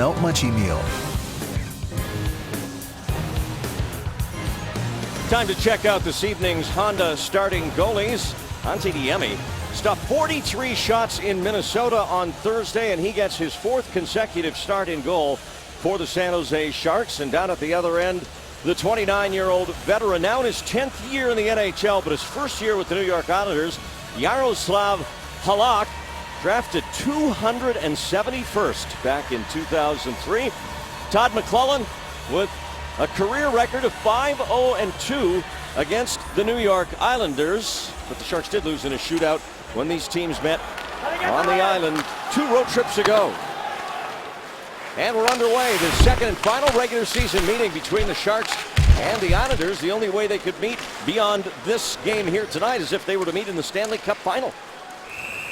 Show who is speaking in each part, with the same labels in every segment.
Speaker 1: Melt Munchie Meal.
Speaker 2: Time to check out this evening's Honda starting goalies. Antti Niemi stopped 43 shots in Minnesota on Thursday, and he gets his 4th consecutive start in goal for the San Jose Sharks. And down at the other end, the 29-year-old veteran, now in his 10th year in the NHL, but his first year with the New York Islanders, Yaroslav Halak, drafted 271st back in 2003. Todd McClellan with a career record of 5-0-2 against the New York Islanders. But the Sharks did lose in a shootout when these teams met on the island 2 road trips ago. And we're underway. The second and final regular season meeting between the Sharks and the Islanders. The only way they could meet beyond this game here tonight is if they were to meet in the Stanley Cup final.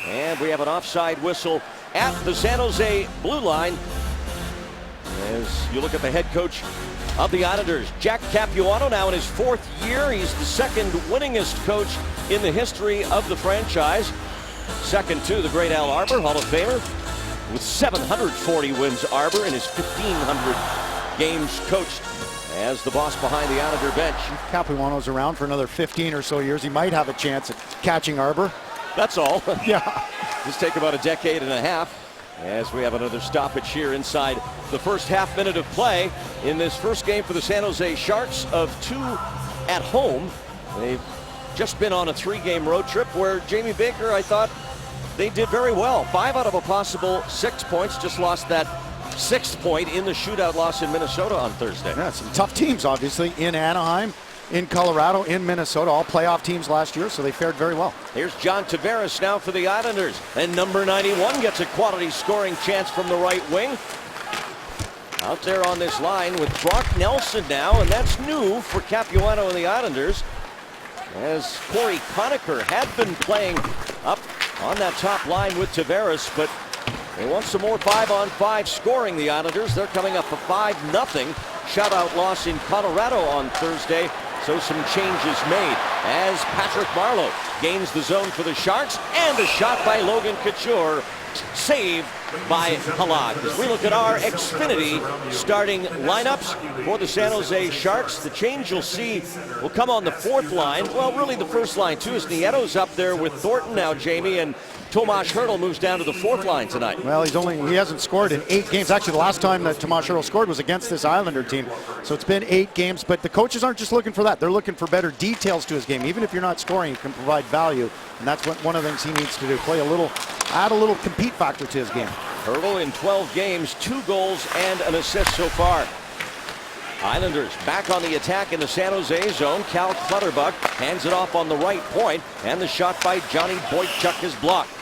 Speaker 2: And we have an offside whistle at the San Jose blue line as you look at the head coach of the Islanders, Jack Capuano, now in his 4th year. He's the 2nd winningest coach in the history of the franchise. Second to the great Al Arbour, Hall of Famer, with 740 wins. Arbour in his 1,500 games coached as the boss behind the Islander bench.
Speaker 3: Capuano's around for another 15 or so years. He might have a chance at catching Arbour.
Speaker 2: That's all.
Speaker 3: Yeah.
Speaker 2: Just take about a decade and a half as we have another stoppage here inside the first half minute of play in this first game for the San Jose Sharks of 2 at home. They've just been on a 3-game road trip where Jamie Baker, I thought they did very well. 5 out of a possible 6 points. Just lost that 6th point in the shootout loss in Minnesota on Thursday.
Speaker 3: Yeah, some tough teams, obviously, in Anaheim, in Colorado, in Minnesota, all playoff teams last year, so they fared very well.
Speaker 2: Here's John Tavares now for the Islanders, and number 91 gets a quality scoring chance from the right wing. Out there on this line with Brock Nelson now, and that's new for Capuano and the Islanders, as Corey Conacher had been playing up on that top line with Tavares, but they want some more 5-on-5 scoring. The Islanders, they're coming up a 5-0 shutout loss in Colorado on Thursday. So some changes made as Patrick Marleau gains the zone for the Sharks, and a shot by Logan Couture, saved by Halak. As we look at our Xfinity starting lineups for the San Jose Sharks, the change you'll see will come on the 4th line. Well, really the first line too, as Nieto's up there with Thornton now, Jamie, and Tomas Hertl moves down to the 4th line tonight.
Speaker 3: Well, he hasn't scored in 8 games. Actually, the last time that Tomas Hertl scored was against this Islander team. So it's been 8 games, but the coaches aren't just looking for that. They're looking for better details to his game. Even if you're not scoring, you can provide value, and that's what one of the things he needs to do. Add a little compete factor to his game.
Speaker 2: Hertl in 12 games, 2 goals and an assist so far. Islanders back on the attack in the San Jose zone. Cal Clutterbuck hands it off on the right point, and the shot by Johnny Boychuk is blocked.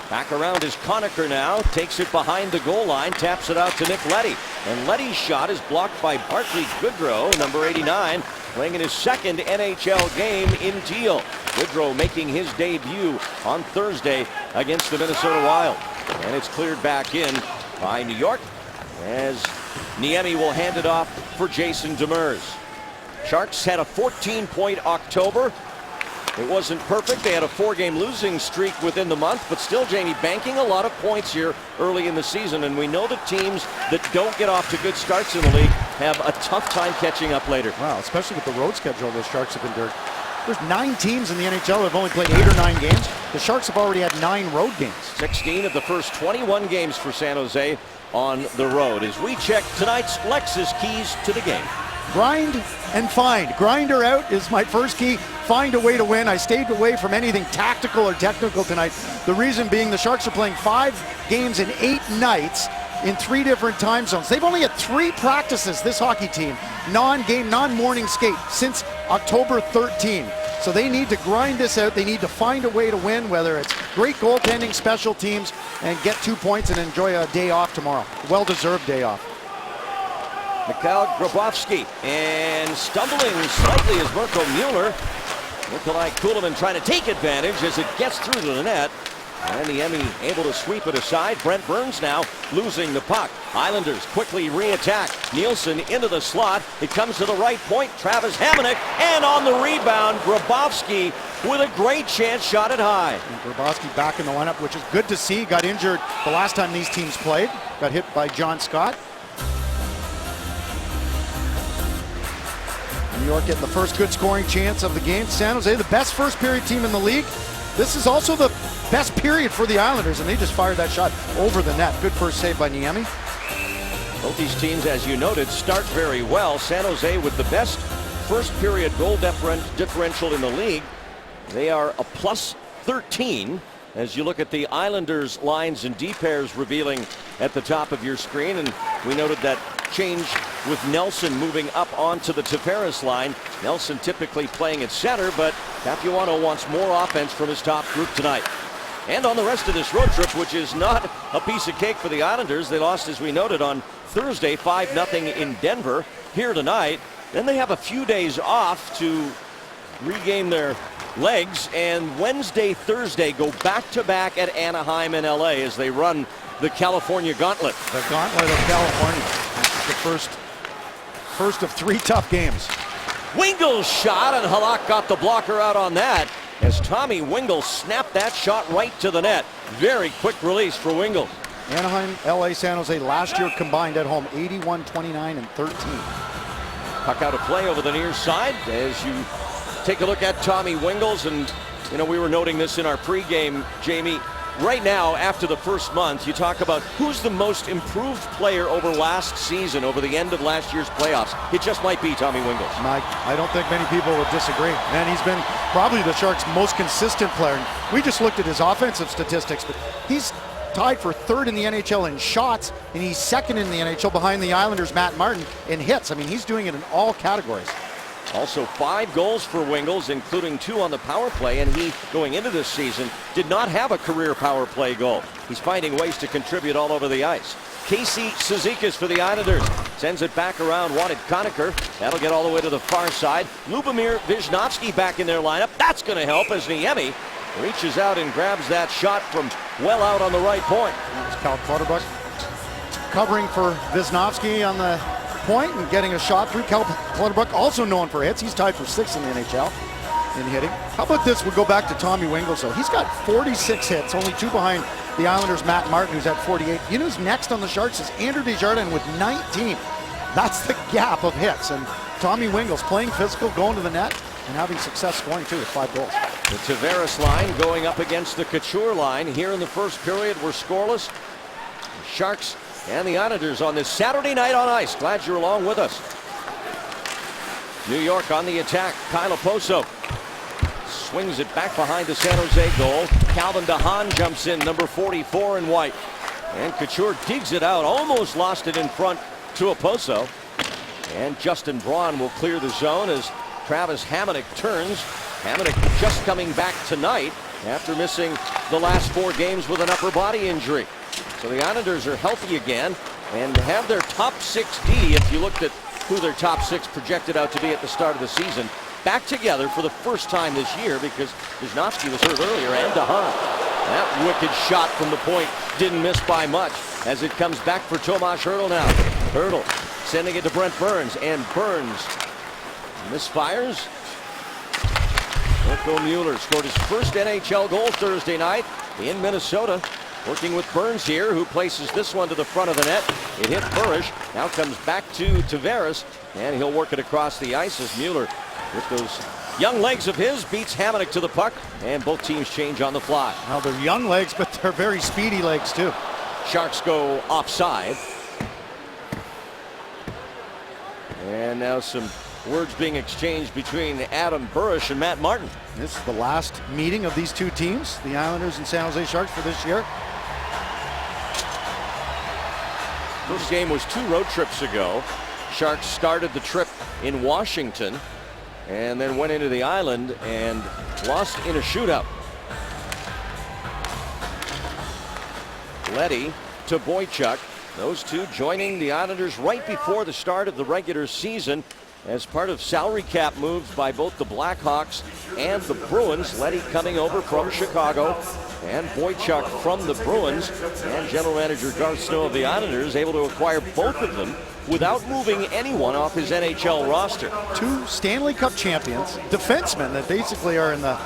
Speaker 2: Back around is Conacher now, takes it behind the goal line, taps it out to Nick Leddy. And Leddy's shot is blocked by Barclay Goodrow, number 89, playing in his 2nd NHL game in Teal. Goodrow making his debut on Thursday against the Minnesota Wild. And it's cleared back in by New York as Niemi will hand it off for Jason Demers. Sharks had a 14-point October. It wasn't perfect. They had a 4-game losing streak within the month, but still, Jamie, banking a lot of points here early in the season. And we know that teams that don't get off to good starts in the league have a tough time catching up later.
Speaker 3: Wow, especially with the road schedule the Sharks have endured. There's 9 teams in the NHL that have only played 8 or 9 games. The Sharks have already had 9 road games.
Speaker 2: 16 of the first 21 games for San Jose on the road. As we check tonight's Lexus keys to the game.
Speaker 3: Grind and find. Grinder out is my first key. Find a way to win. I stayed away from anything tactical or technical tonight. The reason being the Sharks are playing 5 games in 8 nights in 3 different time zones. They've only had 3 practices, this hockey team, non-game, non-morning skate, since October 13. So they need to grind this out. They need to find a way to win, whether it's great goaltending, special teams, and get 2 points and enjoy a day off tomorrow. Well-deserved day off.
Speaker 2: Mikhail Grabovski, and stumbling slightly is Mirko Mueller. Nikolai Kulemin trying to take advantage as it gets through to the net. And the Emmy able to sweep it aside. Brent Burns now losing the puck. Islanders quickly re-attack. Nielsen into the slot. It comes to the right point. Travis Hamonic, and on the rebound, Grabovski with a great chance shot at high.
Speaker 3: And Grabowski back in the lineup, which is good to see. Got injured the last time these teams played. Got hit by John Scott. New York getting the first good scoring chance of the game. San Jose, the best first period team in the league. This is also the best period for the Islanders, and they just fired that shot over the net. Good first save by Niemi.
Speaker 2: Both these teams, as you noted, start very well. San Jose with the best first period goal differential in the league. They are a plus 13 as you look at the Islanders lines and D pairs revealing at the top of your screen. And we noted that change with Nelson moving up onto the Tavares line. Nelson typically playing at center, but Capuano wants more offense from his top group tonight. And on the rest of this road trip, which is not a piece of cake for the Islanders, they lost, as we noted, on Thursday 5-0 in Denver. Here tonight, then they have a few days off to regain their legs, and Wednesday, Thursday go back-to-back at Anaheim and LA as they run the California Gauntlet.
Speaker 3: The Gauntlet of California. The first of 3 tough games.
Speaker 2: Wingel's shot, and Halak got the blocker out on that as Tommy Wingel snapped that shot right to the net. Very quick release for Wingel.
Speaker 3: Anaheim, LA, San Jose last year combined at home 81, 29, and 13.
Speaker 2: Puck out of play over the near side as you take a look at Tommy Wingels. And you know, we were noting this in our pregame, Jamie. Right now, after the first month, you talk about who's the most improved player over last season, over the end of last year's playoffs. It just might be Tommy Wingels.
Speaker 3: Mike, I don't think many people would disagree. And he's been probably the Sharks' most consistent player. We just looked at his offensive statistics, but he's tied for 3rd in the NHL in shots, and he's 2nd in the NHL behind the Islanders' Matt Martin in hits. I mean, he's doing it in all categories.
Speaker 2: Also 5 goals for Wingels, including 2 on the power play, and he, going into this season, did not have a career power play goal. He's finding ways to contribute all over the ice. Casey Cizikas for the Islanders sends it back around, wanted Conacher. That'll get all the way to the far side. Lubomir Visnovsky back in their lineup. That's going to help as Niemi reaches out and grabs that shot from well out on the right point.
Speaker 3: It's Cal Clutterbuck covering for Visnovsky on the point and getting a shot through. Cal Clutterbuck, also known for hits. He's tied for 6th in the NHL in hitting. How about this? We'll go back to Tommy Wingels. So he's got 46 hits, only 2 behind the Islanders' Matt Martin, who's at 48. You know who's next on the Sharks is Andrew Desjardins with 19. That's the gap of hits. And Tommy Wingels playing physical, going to the net, and having success scoring too with 5 goals.
Speaker 2: The Tavares line going up against the Couture line here in the first period. We're scoreless. The Sharks and the Islanders on this Saturday night on ice. Glad you're along with us. New York on the attack. Kyle Oposo swings it back behind the San Jose goal. Calvin DeHaan jumps in, number 44 in white. And Couture digs it out, almost lost it in front to Oposo. And Justin Braun will clear the zone as Travis Hamonic turns. Hamonic just coming back tonight after missing the last 4 games with an upper body injury. So the Islanders are healthy again and have their top 6D, if you looked at who their top 6 projected out to be at the start of the season, back together for the first time this year because Visnovsky was hurt earlier and DeHaan. That wicked shot from the point didn't miss by much as it comes back for Tomas Hertl now. Hertl sending it to Brent Burns, and Burns misfires. Mirko Mueller scored his first NHL goal Thursday night in Minnesota. Working with Burns here, who places this one to the front of the net. It hit Burish. Now comes back to Tavares, and he'll work it across the ice as Mueller, with those young legs of his, beats Hamonic to the puck, and both teams change on the fly.
Speaker 3: Now they're young legs, but they're very speedy legs too.
Speaker 2: Sharks go offside. And now some words being exchanged between Adam Burish and Matt Martin.
Speaker 3: This is the last meeting of these 2 teams, the Islanders and San Jose Sharks, for this year.
Speaker 2: First game was 2 road trips ago. Sharks started the trip in Washington and then went into the island and lost in a shootout. Leddy to Boychuk. Those 2 joining the Islanders right before the start of the regular season as part of salary cap moves by both the Blackhawks and the Bruins. Leddy coming over from Chicago and Boychuk from the Bruins, and general manager Garth Snow of the Islanders able to acquire both of them without moving anyone off his NHL roster.
Speaker 3: 2 Stanley Cup champions, defensemen that basically are in the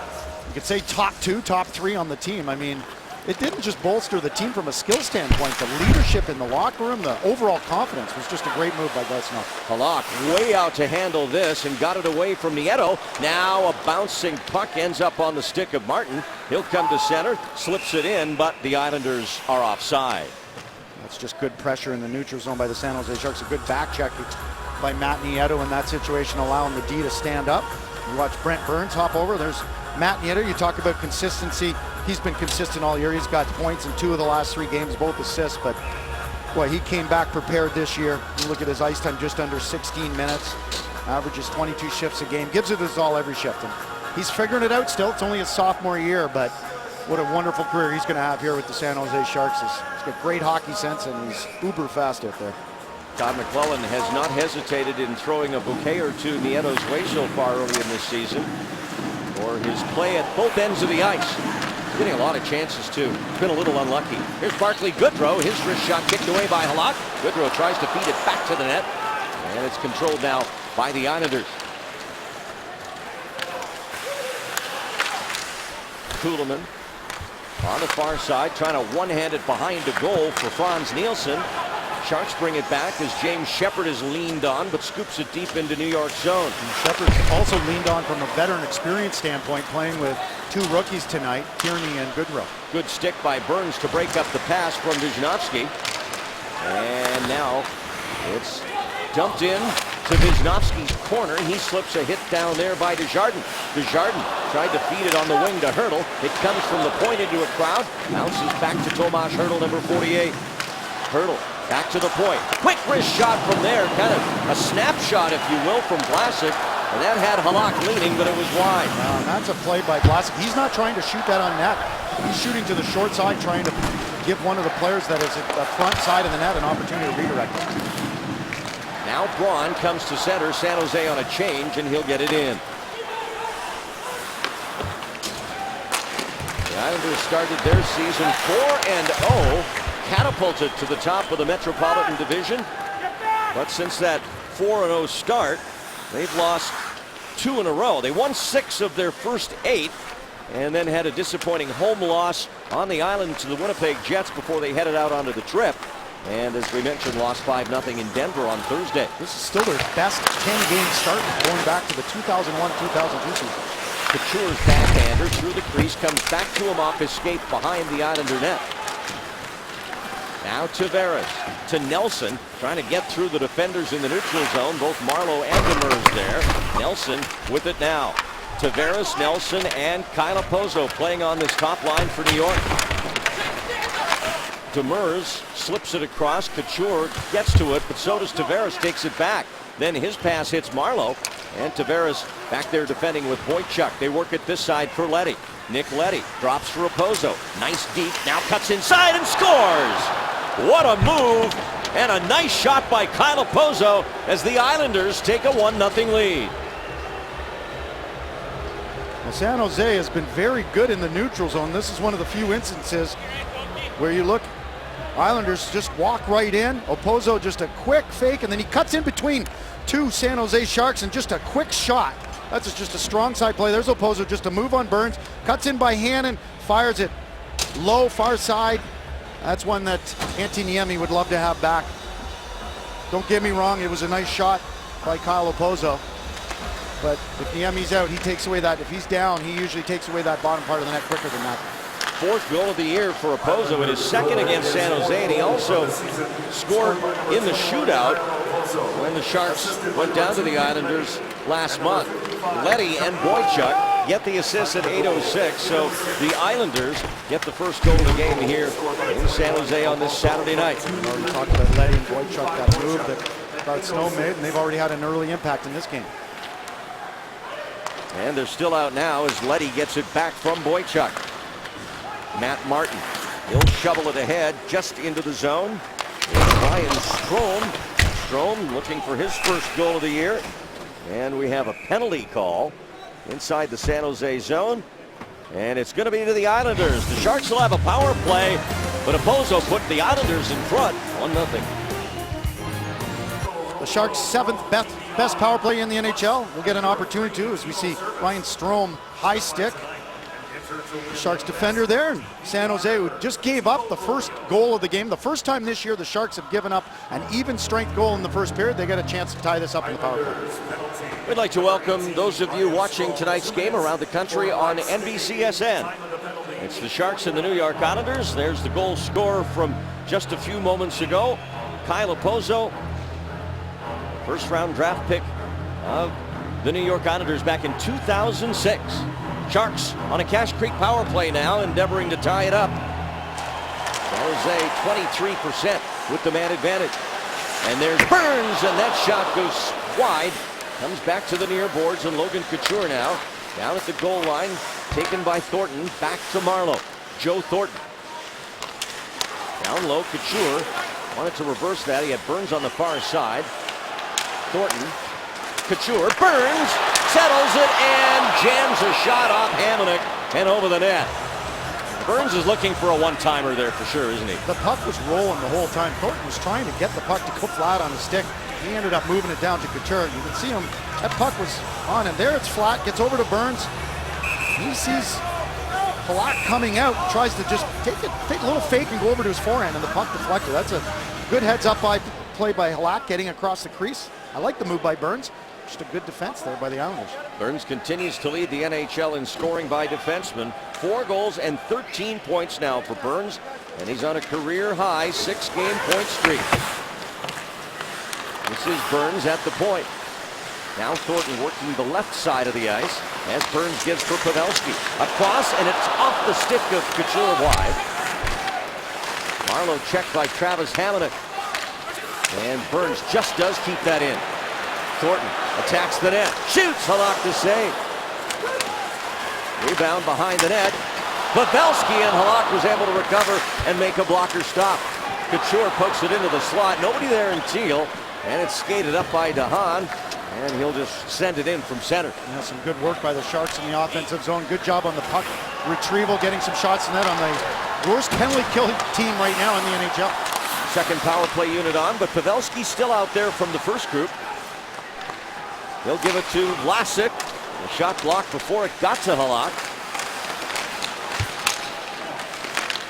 Speaker 3: could say top 2, top 3 on the team. I mean, it didn't just bolster the team from a skill standpoint. The leadership in the locker room, the overall confidence was just a great move by Gus Snow.
Speaker 2: Halak way out to handle this and got it away from Nieto. Now a bouncing puck ends up on the stick of Martin. He'll come to center, slips it in, but the Islanders are offside.
Speaker 3: That's just good pressure in the neutral zone by the San Jose Sharks. A good back check by Matt Nieto in that situation, allowing the D to stand up. You watch Brent Burns hop over. There's Matt Nieto. You talk about consistency. He's been consistent all year. He's got points in 2 of the last 3 games, both assists. But boy, he came back prepared this year. You look at his ice time, just under 16 minutes. Averages 22 shifts a game. Gives it his all every shift. And he's figuring it out still. It's only his sophomore year, but what a wonderful career he's going to have here with the San Jose Sharks. He's got great hockey sense, and he's uber fast out there.
Speaker 2: Todd McClellan has not hesitated in throwing a bouquet or two Nieto's way so far early in this season for his play at both ends of the ice. Getting a lot of chances, too. Been a little unlucky. Here's Barclay Goodrow. His wrist shot kicked away by Halak. Goodrow tries to feed it back to the net. And it's controlled now by the Islanders. Kuhlman on the far side, trying to one-hand it behind the goal for Frans Nielsen. Sharks bring it back as James Shepard is leaned on, but scoops it deep into New York zone.
Speaker 3: And Shepard's also leaned on from a veteran experience standpoint, playing with 2 rookies tonight, Tierney and Goodrow.
Speaker 2: Good stick by Burns to break up the pass from Wisnowski. And now it's dumped in to Wisnowski's corner. He slips a hit down there by Desjardins. Desjardins tried to feed it on the wing to Hertl. It comes from the point into a crowd. Bounces back to Tomas Hertl, number 48. Hertl back to the point. Quick wrist shot from there. Kind of a snapshot, if you will, from Vlasic. And that had Halak leaning, but it was wide.
Speaker 3: That's a play by Vlasic. He's not trying to shoot that on net. He's shooting to the short side, trying to give one of the players that is at the front side of the net an opportunity to redirect it.
Speaker 2: Now Braun comes to center. San Jose on a change, and he'll get it in. The Islanders started their season 4-0, catapulted to the top of the Metropolitan Division. But since that 4-0 start, they've lost 2 in a row. They won 6 of their first 8, and then had a disappointing home loss on the island to the Winnipeg Jets before they headed out onto the trip. And as we mentioned, lost 5-0 in Denver on Thursday.
Speaker 3: This is still their best 10-game start going back to the 2001-2002 season.
Speaker 2: Couture's backhander through the crease, comes back to him off escape behind the Islander net. Now Tavares to Nelson, trying to get through the defenders in the neutral zone. Both Marleau and Demers there. Nelson with it now. Tavares, Nelson, and Kyle Okposo playing on this top line for New York. Demers slips it across. Couture gets to it, but so does Tavares, takes it back. Then his pass hits Marleau, and Tavares back there defending with Boychuk. They work it this side for Leddy. Nick Leddy drops for Okposo. Nice deep, now cuts inside and scores! What a move, and a nice shot by Kyle Okposo as the Islanders take a 1-0 lead.
Speaker 3: Well, San Jose has been very good in the neutral zone. This is one of the few instances where you look, Islanders just walk right in. Okposo just a quick fake, and then he cuts in between 2 San Jose Sharks and just a quick shot. That's just a strong side play. There's Okposo, just a move on Burns. Cuts in by Hannon, fires it low, far side. That's one that Antti Niemi would love to have back. Don't get me wrong, it was a nice shot by Kyle Okposo. But if Niemi's out, he takes away that. If he's down, he usually takes away that bottom part of the net quicker than that.
Speaker 2: 4th goal of the year for Okposo, and his 2nd against San Jose, and he also scored in the shootout when the Sharks went down to the Islanders last month. Leddy and Boychuk get the assists at 8:06, so the Islanders get the first goal of the game here in San Jose on this Saturday night.
Speaker 3: We've already talked about Leddy and Boychuk, that move that Bart Snow made, and they've already had an early impact in this game.
Speaker 2: And they're still out now as Leddy gets it back from Boychuk. Matt Martin, he'll shovel it ahead just into the zone. It's Ryan Strome. Strome looking for his first goal of the year. And we have a penalty call inside the San Jose zone. And it's going to be to the Islanders. The Sharks will have a power play, but Okposo put the Islanders in front, 1-0.
Speaker 3: The Sharks' 7th best power play in the NHL. We'll get an opportunity to, as we see Ryan Strome high stick. Sharks defender there in San Jose, who just gave up the first goal of the game. The first time this year the Sharks have given up an even strength goal in the first period. They got a chance to tie this up in the power play.
Speaker 2: We'd like to welcome those of you watching tonight's game around the country on NBCSN. It's the Sharks and the New York Islanders. There's the goal scorer from just a few moments ago, Kyle Okposo, first round draft pick of the New York Islanders back in 2006. Sharks on a Cache Creek power play now, endeavoring to tie it up. San Jose 23% with the man advantage. And there's Burns, and that shot goes wide. Comes back to the near boards, and Logan Couture now down at the goal line, taken by Thornton. Back to Marleau. Joe Thornton. Down low, Couture wanted to reverse that. He had Burns on the far side. Thornton, Couture, Burns settles it and jams a shot off Hamonic and over the net. Burns is looking for a one-timer there for sure, isn't he?
Speaker 3: The puck was rolling the whole time. Thornton was trying to get the puck to go flat on the stick. He ended up moving it down to Couture. You can see him, that puck was on, and there it's flat, gets over to Burns. He sees Halak coming out, tries to just take a little fake and go over to his forehand, and the puck deflected. That's a good heads-up play by Halak, getting across the crease. I like the move by Burns. Just a good defense there by the Islanders.
Speaker 2: Burns continues to lead the NHL in scoring by defensemen. 4 goals and 13 points now for Burns, and he's on a career-high 6-game point streak. This is Burns at the point. Now Thornton working the left side of the ice as Burns gives for Pavelski. Across, and it's off the stick of Couture wide. Marleau checked by Travis Hamonic. And Burns just does keep that in. Thornton attacks the net. Shoots! Halak to save. Rebound behind the net. Pavelski, and Halak was able to recover and make a blocker stop. Couture pokes it into the slot. Nobody there in Teal. And it's skated up by DeHaan. And he'll just send it in from center.
Speaker 3: Yeah, some good work by the Sharks in the offensive zone. Good job on the puck retrieval, getting some shots in net on the worst penalty killing team right now in the NHL.
Speaker 2: Second power play unit on, but Pavelski's still out there from the first group. He'll give it to Vlasic. The shot blocked before it got to Halak.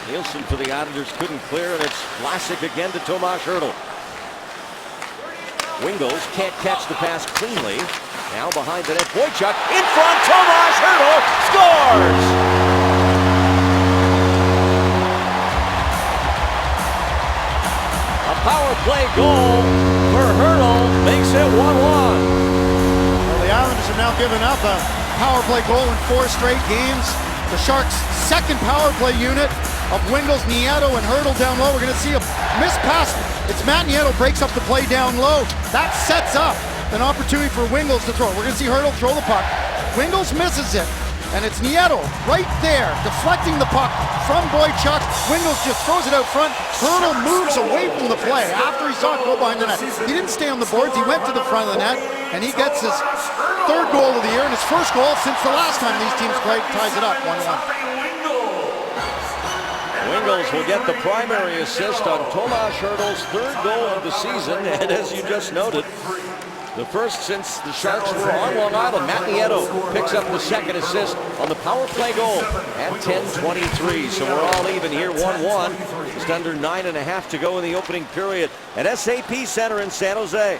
Speaker 2: Nielsen for the Islanders couldn't clear, and it's Vlasic again to Tomas Hertl. Wingles can't catch the pass cleanly. Now behind the net, Boychuk in front. Tomas Hertl scores! A power play goal for Hertl makes it 1-1.
Speaker 3: Well, the Islanders have now given up a power play goal in 4 straight games. The Sharks' second power play unit of Wingles, Nieto, and Hertl down low. We're going to see a missed pass. It's Matt Nieto breaks up the play down low. That sets up an opportunity for Wingles to throw. We're going to see Hertl throw the puck. Wingles misses it, and it's Nieto right there deflecting the puck from Boychuk. Wingles just throws it out front. Hertl moves away from the play after he saw it go behind the net. He didn't stay on the boards. He went to the front of the net, and he gets his 3rd goal of the year and his 1st goal since the last time these teams played. Ties it up 1-1.
Speaker 2: Wingles will get the primary assist on Tomas Hertl's 3rd goal of the season, and as you just noted, the first since the Sharks were on Long Island. Matt Nieto picks up the 2nd assist on the power play goal at 10:23. So we're all even here, 1-1. Just under 9.5 to go in the opening period at SAP Center in San Jose.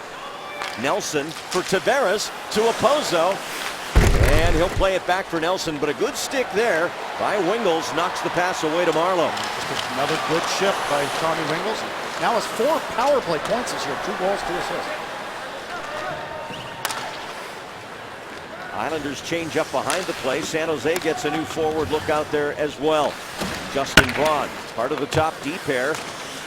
Speaker 2: Nelson for Tavares to Okposo. And he'll play it back for Nelson, but a good stick there by Wingles knocks the pass away to Marleau.
Speaker 3: Another good shift by Tommy Wingles. Now has 4 power play points this year, 2 goals, 2 assists.
Speaker 2: Islanders change up behind the play. San Jose gets a new forward look out there as well. Justin Braun, part of the top D pair,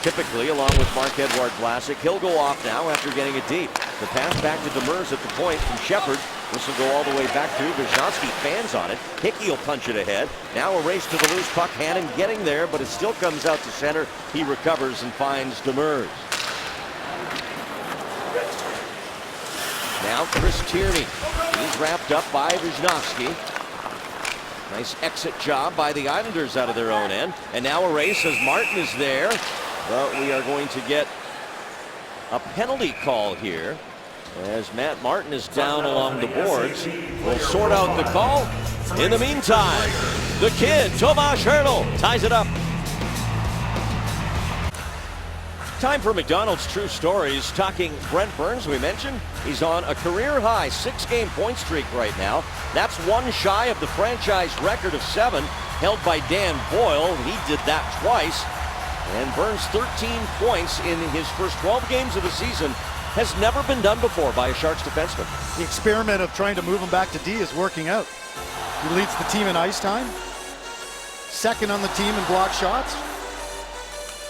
Speaker 2: typically along with Marc-Edouard Vlasic. He'll go off now after getting it deep. The pass back to Demers at the point from Shepard. This will go all the way back to Vishnowsky. Fans on it. Hickey will punch it ahead. Now a race to the loose puck. Hannon getting there, but it still comes out to center. He recovers and finds Demers. Now Chris Tierney. He's wrapped up by Vishnowsky. Nice exit job by the Islanders out of their own end. And now a race as Martin is there. But we are going to get a penalty call here as Matt Martin is down along the boards. We'll sort out the call. In the meantime, The kid, Tomas Hertl, ties it up. Time for McDonald's True Stories. Talking Brent Burns, we mentioned. He's on a career-high 6-game point streak right now. That's one shy of the franchise record of 7 held by Dan Boyle. He did that twice. And Burns' 13 points in his first 12 games of the season has never been done before by a Sharks defenseman.
Speaker 3: The experiment of trying to move him back to D is working out. He leads the team in ice time, second on the team in block shots,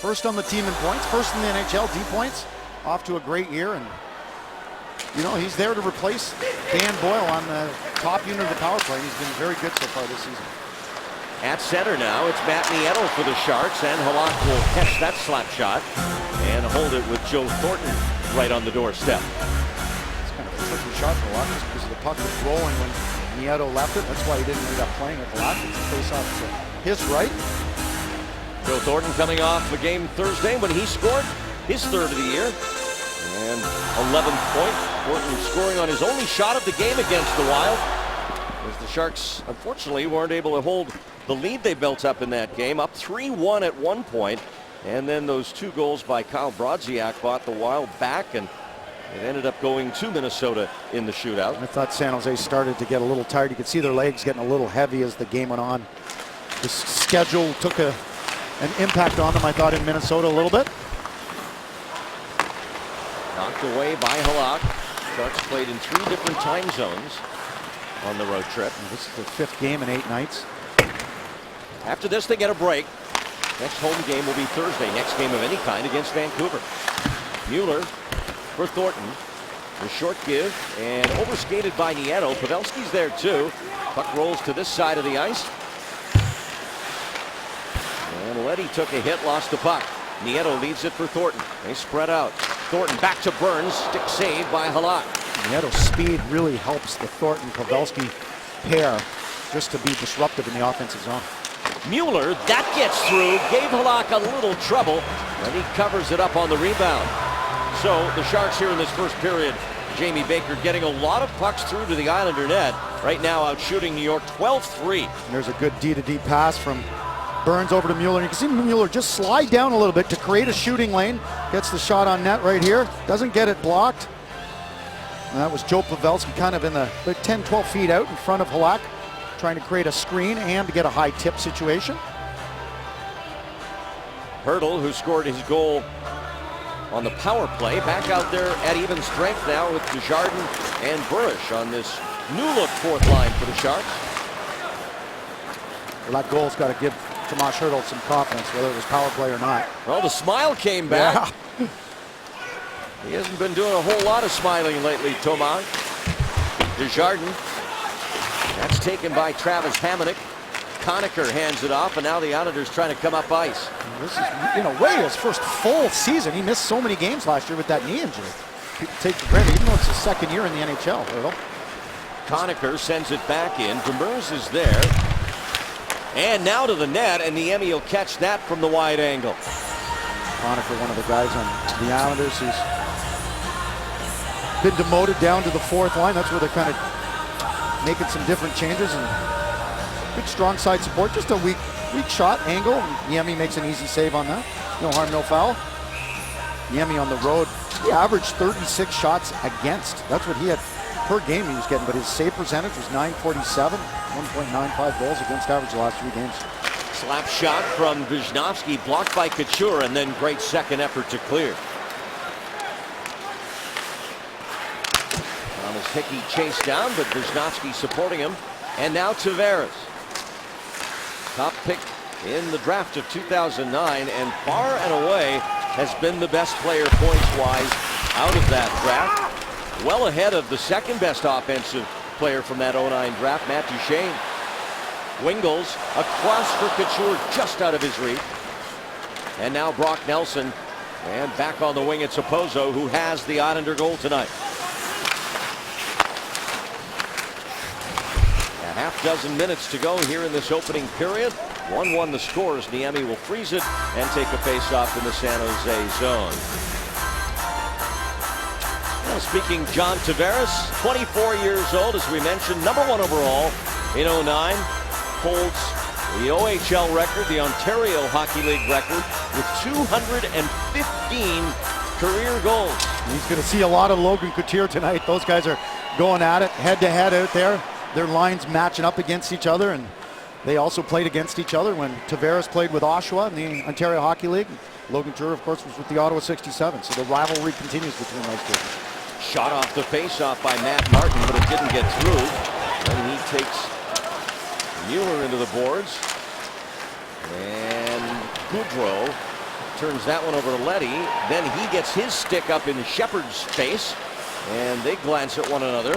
Speaker 3: first on the team in points, first in the NHL D points. Off to a great year, and you know, he's there to replace Dan Boyle on the top unit of the power play. He's been very good so far this season.
Speaker 2: At center now, it's Matt Nieto for the Sharks, and Halak will catch that slap shot and hold it with Joe Thornton right on the doorstep.
Speaker 3: It's kind of a tricky shot for Halak just because the puck was rolling when Nieto left it. That's why he didn't end up playing it. Halak gets a face off to his right.
Speaker 2: Joe Thornton coming off a game Thursday when he scored his 3rd of the year. And 11th point. Thornton scoring on his only shot of the game against the Wild, as the Sharks unfortunately weren't able to hold the lead they built up in that game, up 3-1 at one point. And then those 2 goals by Kyle Brodziak brought the Wild back, and it ended up going to Minnesota in the shootout.
Speaker 3: I thought San Jose started to get a little tired. You could see their legs getting a little heavy as the game went on. The schedule took an impact on them, I thought, in Minnesota a little bit.
Speaker 2: Knocked away by Halak. Sharks played in 3 different time zones on the road trip.
Speaker 3: And this is the 5th game in 8 nights.
Speaker 2: After this, they get a break. Next home game will be Thursday. Next game of any kind against Vancouver. Mueller for Thornton. The short give and overskated by Nieto. Pavelski's there too. Puck rolls to this side of the ice. And Leddy took a hit, lost the puck. Nieto leaves it for Thornton. They spread out. Thornton back to Burns. Stick save by Halak.
Speaker 3: Nieto's speed really helps the Thornton-Pavelski pair just to be disruptive in the offensive zone.
Speaker 2: Mueller, that gets through, gave Halak a little trouble, and he covers it up on the rebound. So the Sharks here in this first period, Jamie Baker getting a lot of pucks through to the Islander net. Right now out shooting New York 12-3.
Speaker 3: There's a good D-to-D pass from Burns over to Mueller. You can see Mueller just slide down a little bit to create a shooting lane. Gets the shot on net right here. Doesn't get it blocked. And that was Joe Pavelski kind of in the 10-12 feet out in front of Halak, trying to create a screen and to get a high tip situation.
Speaker 2: Hertl, who scored his goal on the power play, back out there at even strength now with Desjardins and Burish on this new look 4th line for the Sharks.
Speaker 3: Well, that goal's got to give Tomas Hertl some confidence, whether it was power play or not.
Speaker 2: Well, the smile came back.
Speaker 3: Yeah.
Speaker 2: He hasn't been doing a whole lot of smiling lately, Tomas. Desjardins. That's taken by Travis Hamonic. Conacher hands it off, and now the Islanders trying to come up ice.
Speaker 3: This is, in a way, his first full season. He missed so many games last year with that knee injury. People take for granted, even though it's his 2nd year in the NHL. Hertl.
Speaker 2: Conacher sends it back in. Demers is there. And now to the net, and Niemi will catch that from the wide angle.
Speaker 3: Conacher, one of the guys on the Islanders who's been demoted down to the 4th line. That's where they're kind of making some different changes, and good strong side support. Just a weak shot angle. Niemi makes an easy save on that. No harm, no foul. Niemi on the road, he averaged 36 shots against. That's what he had per game he was getting, but his save percentage was .947, 1.95 goals against average the last 3 games.
Speaker 2: Slap shot from Wisnowski, blocked by Couture, and then great second effort to clear. Thomas Hickey chased down, but Wisnowski supporting him. And now Tavares. Top pick in the draft of 2009, and far and away has been the best player points-wise out of that draft. Well ahead of the 2nd best offensive player from that 09 draft, Matt Duchene. Wingles across for Couture, just out of his reach. And now Brock Nelson, and back on the wing it's Opozo, who has the Islander goal tonight. A half dozen minutes to go here in this opening period. 1-1 the scores. Niemi will freeze it and take a face-off in the San Jose zone. Well, speaking John Tavares, 24 years old, as we mentioned, #1 overall in 09. Holds the OHL record, the Ontario Hockey League record, with 215 career goals.
Speaker 3: He's going to see a lot of Logan Couture tonight. Those guys are going at it head-to-head out there. Their lines matching up against each other, and they also played against each other when Tavares played with Oshawa in the Ontario Hockey League. Logan Couture, of course, was with the Ottawa 67, so the rivalry continues between those two.
Speaker 2: Shot off the face-off by Matt Martin, but it didn't get through. Then he takes Mueller into the boards. And Goudreau turns that one over to Leddy. Then he gets his stick up in Shepard's face, and they glance at one another.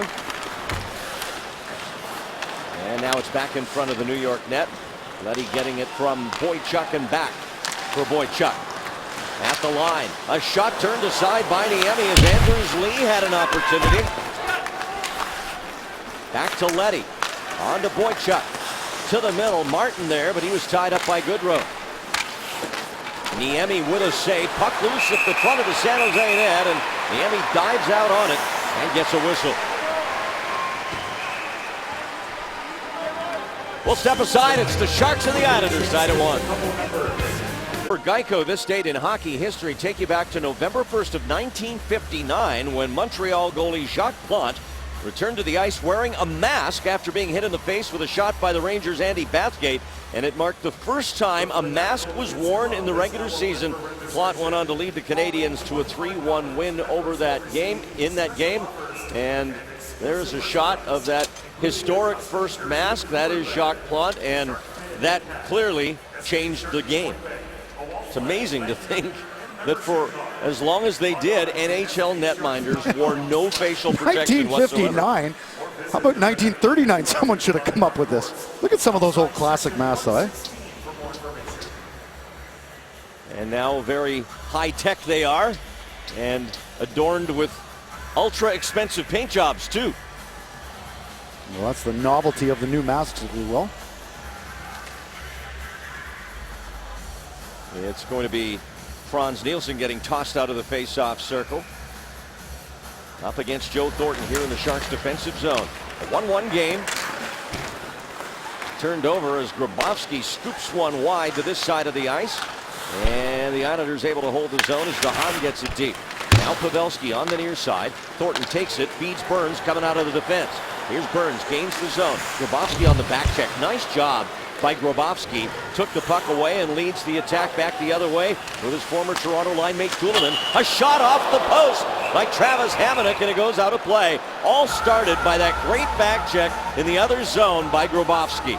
Speaker 2: And now it's back in front of the New York net. Leddy getting it from Boychuk and back for Boychuk. At the line, a shot turned aside by Niemi as Anders Lee had an opportunity. Back to Leddy, on to Boychuk, to the middle, Martin there, but he was tied up by Goudreau. Niemi with a save, puck loose at the front of the San Jose net, and Niemi dives out on it and gets a whistle. We'll step aside. It's the Sharks and the Islanders side at one. For Geico, this date in hockey history, take you back to November 1st of 1959 when Montreal goalie Jacques Plante returned to the ice wearing a mask after being hit in the face with a shot by the Rangers' Andy Bathgate, and it marked the first time a mask was worn in the regular season. Plante went on to lead the Canadiens to a 3-1 win over that game, and there's a shot of that historic first mask. That is Jacques Plante, and that clearly changed the game. It's amazing to think that for as long as they did, NHL netminders wore no facial protection
Speaker 3: 1959?
Speaker 2: whatsoever.
Speaker 3: How about 1939? Someone should have come up with this. Look at some of those old classic masks, though, eh?
Speaker 2: And now very high-tech they are, and adorned with ultra-expensive paint jobs, too.
Speaker 3: Well, that's the novelty of the new masks, if you will.
Speaker 2: It's going to be Franz Nielsen getting tossed out of the face-off circle. Up against Joe Thornton here in the Sharks defensive zone. A 1-1 game. Turned over as Grabowski scoops one wide to this side of the ice. And the Islanders able to hold the zone as DeHaan gets it deep. Now Pavelski on the near side. Thornton takes it, feeds Burns coming out of the defense. Here's Burns, gains the zone. Grabowski on the back check. Nice job by Grabowski. Took the puck away and leads the attack back the other way with his former Toronto line mate Kuhlman. A shot off the post by Travis Hamonic, and it goes out of play. All started by that great back check in the other zone by Grabowski.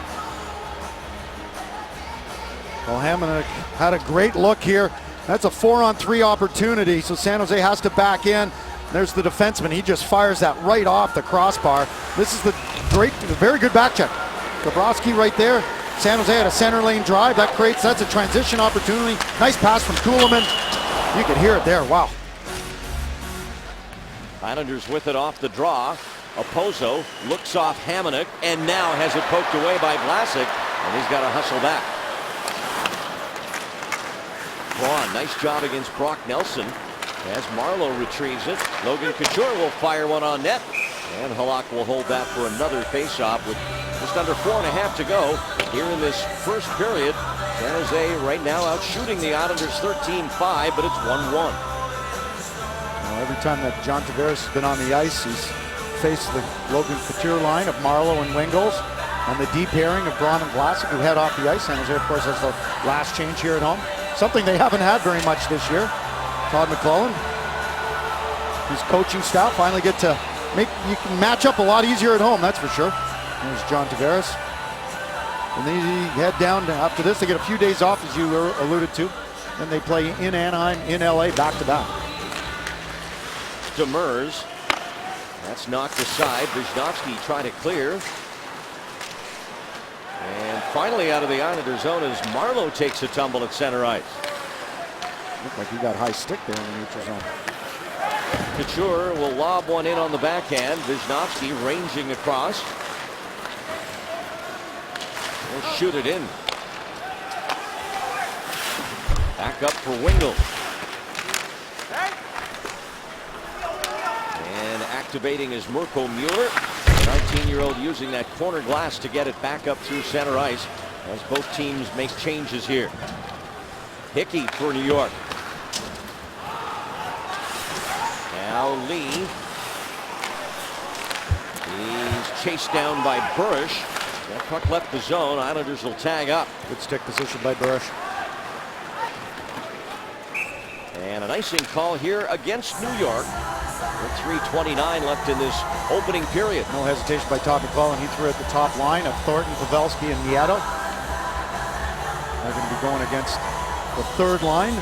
Speaker 3: Well, Hamonic had a great look here. That's a 4-on-3 opportunity, so San Jose has to back in. There's the defenseman. He just fires that right off the crossbar. This is the very good back check. Grabowski right there. San Jose had a center lane drive. That's a transition opportunity. Nice pass from Kuhlman. You can hear it there. Wow.
Speaker 2: Islanders with it off the draw. Opposo looks off Hamonic and now has it poked away by Vlasic, and he's got to hustle back. Braun, nice job against Brock Nelson as Marleau retrieves it. Logan Couture will fire one on net, and Halak will hold that for another faceoff with just under 4.5 to go here in this first period. San Jose right now out shooting the Islanders 13-5, but it's 1-1.
Speaker 3: Well, every time that John Tavares has been on the ice, he's faced the Logan Couture line of Marleau and Wingels, and the deep pairing of Braun and Vlasic, who head off the ice. San Jose, of course, has the last change here at home. Something they haven't had very much this year. Todd McClellan, his coaching staff finally get to you can match up a lot easier at home, that's for sure. There's John Tavares. And they head down after this. They get a few days off, as you alluded to. Then they play in Anaheim, in LA, back to back.
Speaker 2: Demers. That's knocked aside. Wisnowski trying to clear. And finally out of the Islander zone as Marleau takes a tumble at center ice.
Speaker 3: Looked like he got high stick there in the neutral zone.
Speaker 2: Couture will lob one in on the backhand. Wisnowski ranging across. He'll shoot it in. Back up for Wingle. And activating is Mirko Mueller. The 19-year-old using that corner glass to get it back up through center ice. as both teams make changes here. Hickey for New York. Now Lee. He's chased down by Burish. That puck left the zone. Islanders will tag up.
Speaker 3: Good stick position by Burish.
Speaker 2: And an icing call here against New York. With 3:29 left in this opening period.
Speaker 3: No hesitation by Todd McClellan. He threw at the top line of Thornton, Pavelski, and Nieto. They're going to be going against the third line.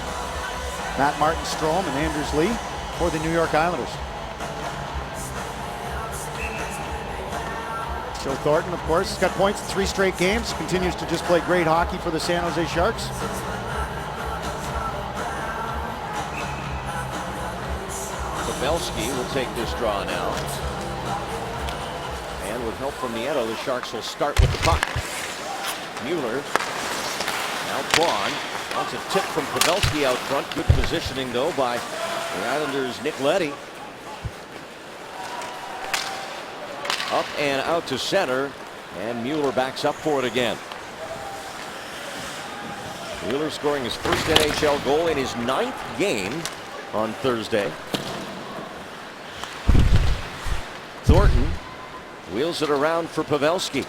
Speaker 3: Matt Martin-Strome and Anders Lee for the New York Islanders. Joe Thornton, of course, has got points in 3 straight games. Continues to just play great hockey for the San Jose Sharks.
Speaker 2: Pavelski will take this draw now. And with help from Nieto, the Sharks will start with the puck. Mueller. Now Braun. Wants a tip from Pavelski out front. Good positioning, though, by the Islanders' Nick Leddy. Up and out to center. And Mueller backs up for it again. Mueller scoring his first NHL goal in his 9th game on Thursday. Thornton wheels it around for Pavelski.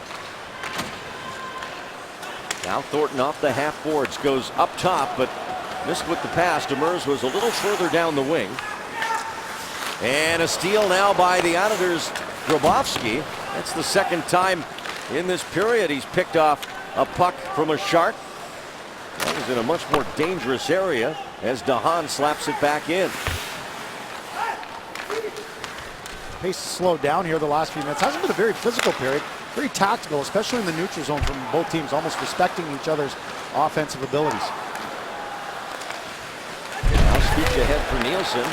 Speaker 2: Now Thornton off the half boards, goes up top, but missed with the pass. Demers was a little further down the wing. And a steal now by the Islanders' Grabovski. That's the second time in this period he's picked off a puck from a Shark. That was in a much more dangerous area as DeHaan slaps it back in.
Speaker 3: Pace has slowed down here the last few minutes. Hasn't been a very physical period. Very tactical, especially in the neutral zone from both teams, almost respecting each other's offensive abilities.
Speaker 2: Now scooch ahead for Nielsen.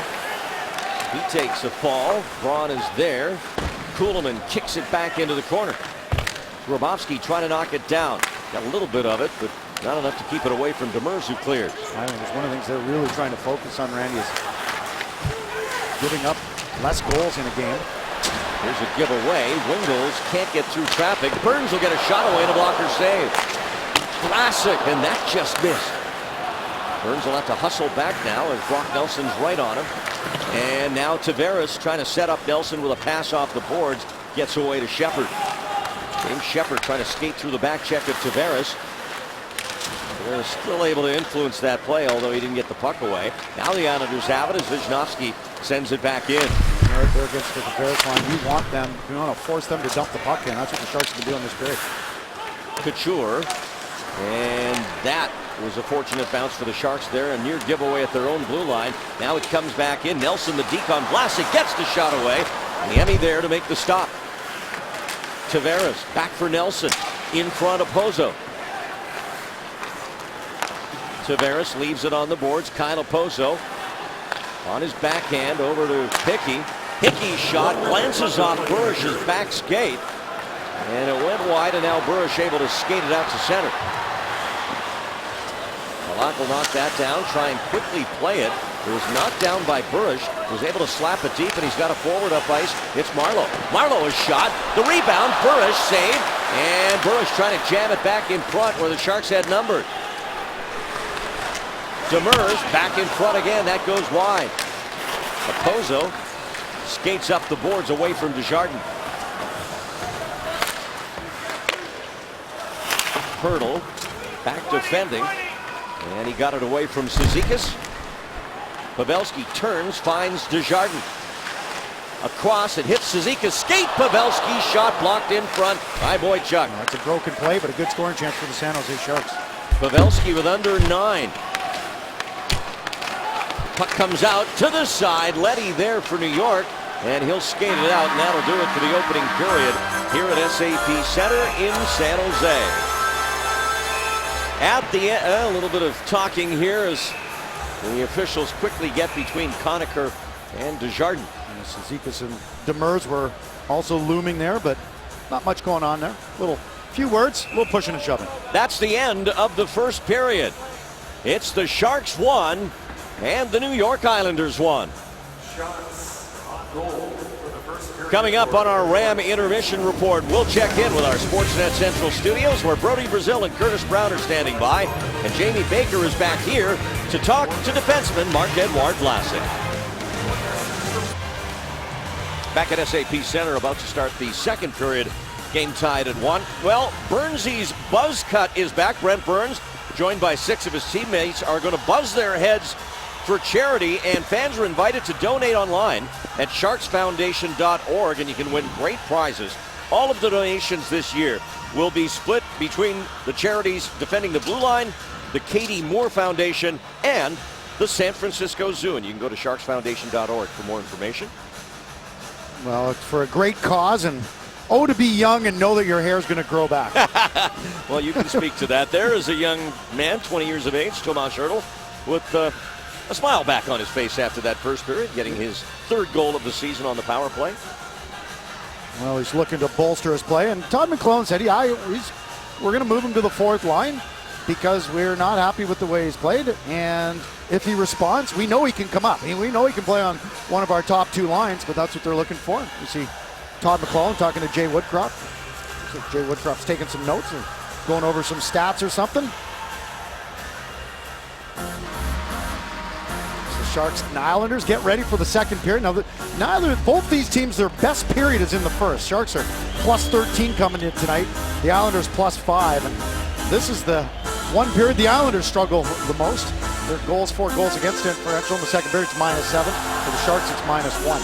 Speaker 2: He takes a fall. Braun is there. Kuhlman kicks it back into the corner. Grabovski trying to knock it down. Got a little bit of it, but not enough to keep it away from Demers, who clears.
Speaker 3: Islanders, one of the things they're really trying to focus on, Randy, is giving up less goals in a game.
Speaker 2: Here's a giveaway. Wingles can't get through traffic. Burns will get a shot away and a blocker save. Classic, and that just missed. Burns will have to hustle back now as Brock Nelson's right on him. And now Tavares trying to set up Nelson with a pass off the boards. Gets away to Shepard. James Shepard trying to skate through the back check of Tavares. They're still able to influence that play, although he didn't get the puck away. Now the Islanders have it as Wisnowski sends it back in.
Speaker 3: Right there against the Tavares line. You want to force them to dump the puck in. That's what the Sharks have been doing this period.
Speaker 2: Couture. And that was a fortunate bounce for the Sharks there. A near giveaway at their own blue line. Now it comes back in. Nelson, the decon. Vlasic gets the shot away. Niemi there to make the stop. Tavares back for Nelson. In front of Pozo. Tavares leaves it on the boards. Kyle Pozo on his backhand over to Hickey. Hickey's shot glances off Burish's back skate. And it went wide, and now Burish able to skate it out to center. Halak will knock that down, try and quickly play it. It was knocked down by Burish. Was able to slap it deep, and he's got a forward up ice. It's Marleau. Marleau is shot. The rebound. Burish saved. And Burish trying to jam it back in front where the Sharks had numbered. Demers back in front again. That goes wide. Pozo skates up the boards away from Desjardins. Hurdle back defending. And he got it away from Cizikas. Pavelski turns, finds Desjardins. Across, it hits Cizikas. Skate. Pavelski shot blocked in front by Boychuk.
Speaker 3: That's a broken play, but a good scoring chance for the San Jose Sharks.
Speaker 2: Pavelski with under 9. Puck comes out to the side. Leddy there for New York. And he'll skate it out, and that'll do it for the opening period here at SAP Center in San Jose. At the end, a little bit of talking here as the officials quickly get between Conacher and Desjardins.
Speaker 3: Cizikas and Demers were also looming there, but not much going on there. Few words, a little pushing and shoving.
Speaker 2: That's the end of the first period. It's the Sharks 1 and the New York Islanders 1. Coming up on our Ram intermission report, we'll check in with our Sportsnet Central studios where Brody Brazil and Curtis Brown are standing by, and Jamie Baker is back here to talk to defenseman Marc-Edouard Vlasic. Back at SAP Center, about to start the second period, game tied at 1. Well, Burnsy's buzz cut is back. Brent Burns, joined by 6 of his teammates, are going to buzz their heads for charity, and fans are invited to donate online at sharksfoundation.org, and you can win great prizes. All of the donations this year will be split between the charities defending the blue line, the Katie Moore Foundation, and the San Francisco Zoo. And you can go to sharksfoundation.org for more information.
Speaker 3: Well, it's for a great cause, and to be young and know that your hair is going to grow back.
Speaker 2: Well, you can speak to that. There is a young man, 20 years of age, Tomas Hertl, with a smile back on his face after that first period, getting his 3rd goal of the season on the power play.
Speaker 3: Well, he's looking to bolster his play, and Todd McLellan said, we're going to move him to the 4th line because we're not happy with the way he's played, and if he responds, we know he can come up. I mean, we know he can play on one of our top 2 lines, but that's what they're looking for. You see Todd McLellan talking to Jay Woodcroft. Looks like Jay Woodcroft's taking some notes and going over some stats or something. Sharks and Islanders get ready for the second period. Now, both these teams, their best period is in the first. Sharks are plus 13 coming in tonight. The Islanders plus 5. And this is the one period the Islanders struggle the most. Their 4 goals against differential in the second period. It's -7. For the Sharks, it's -1.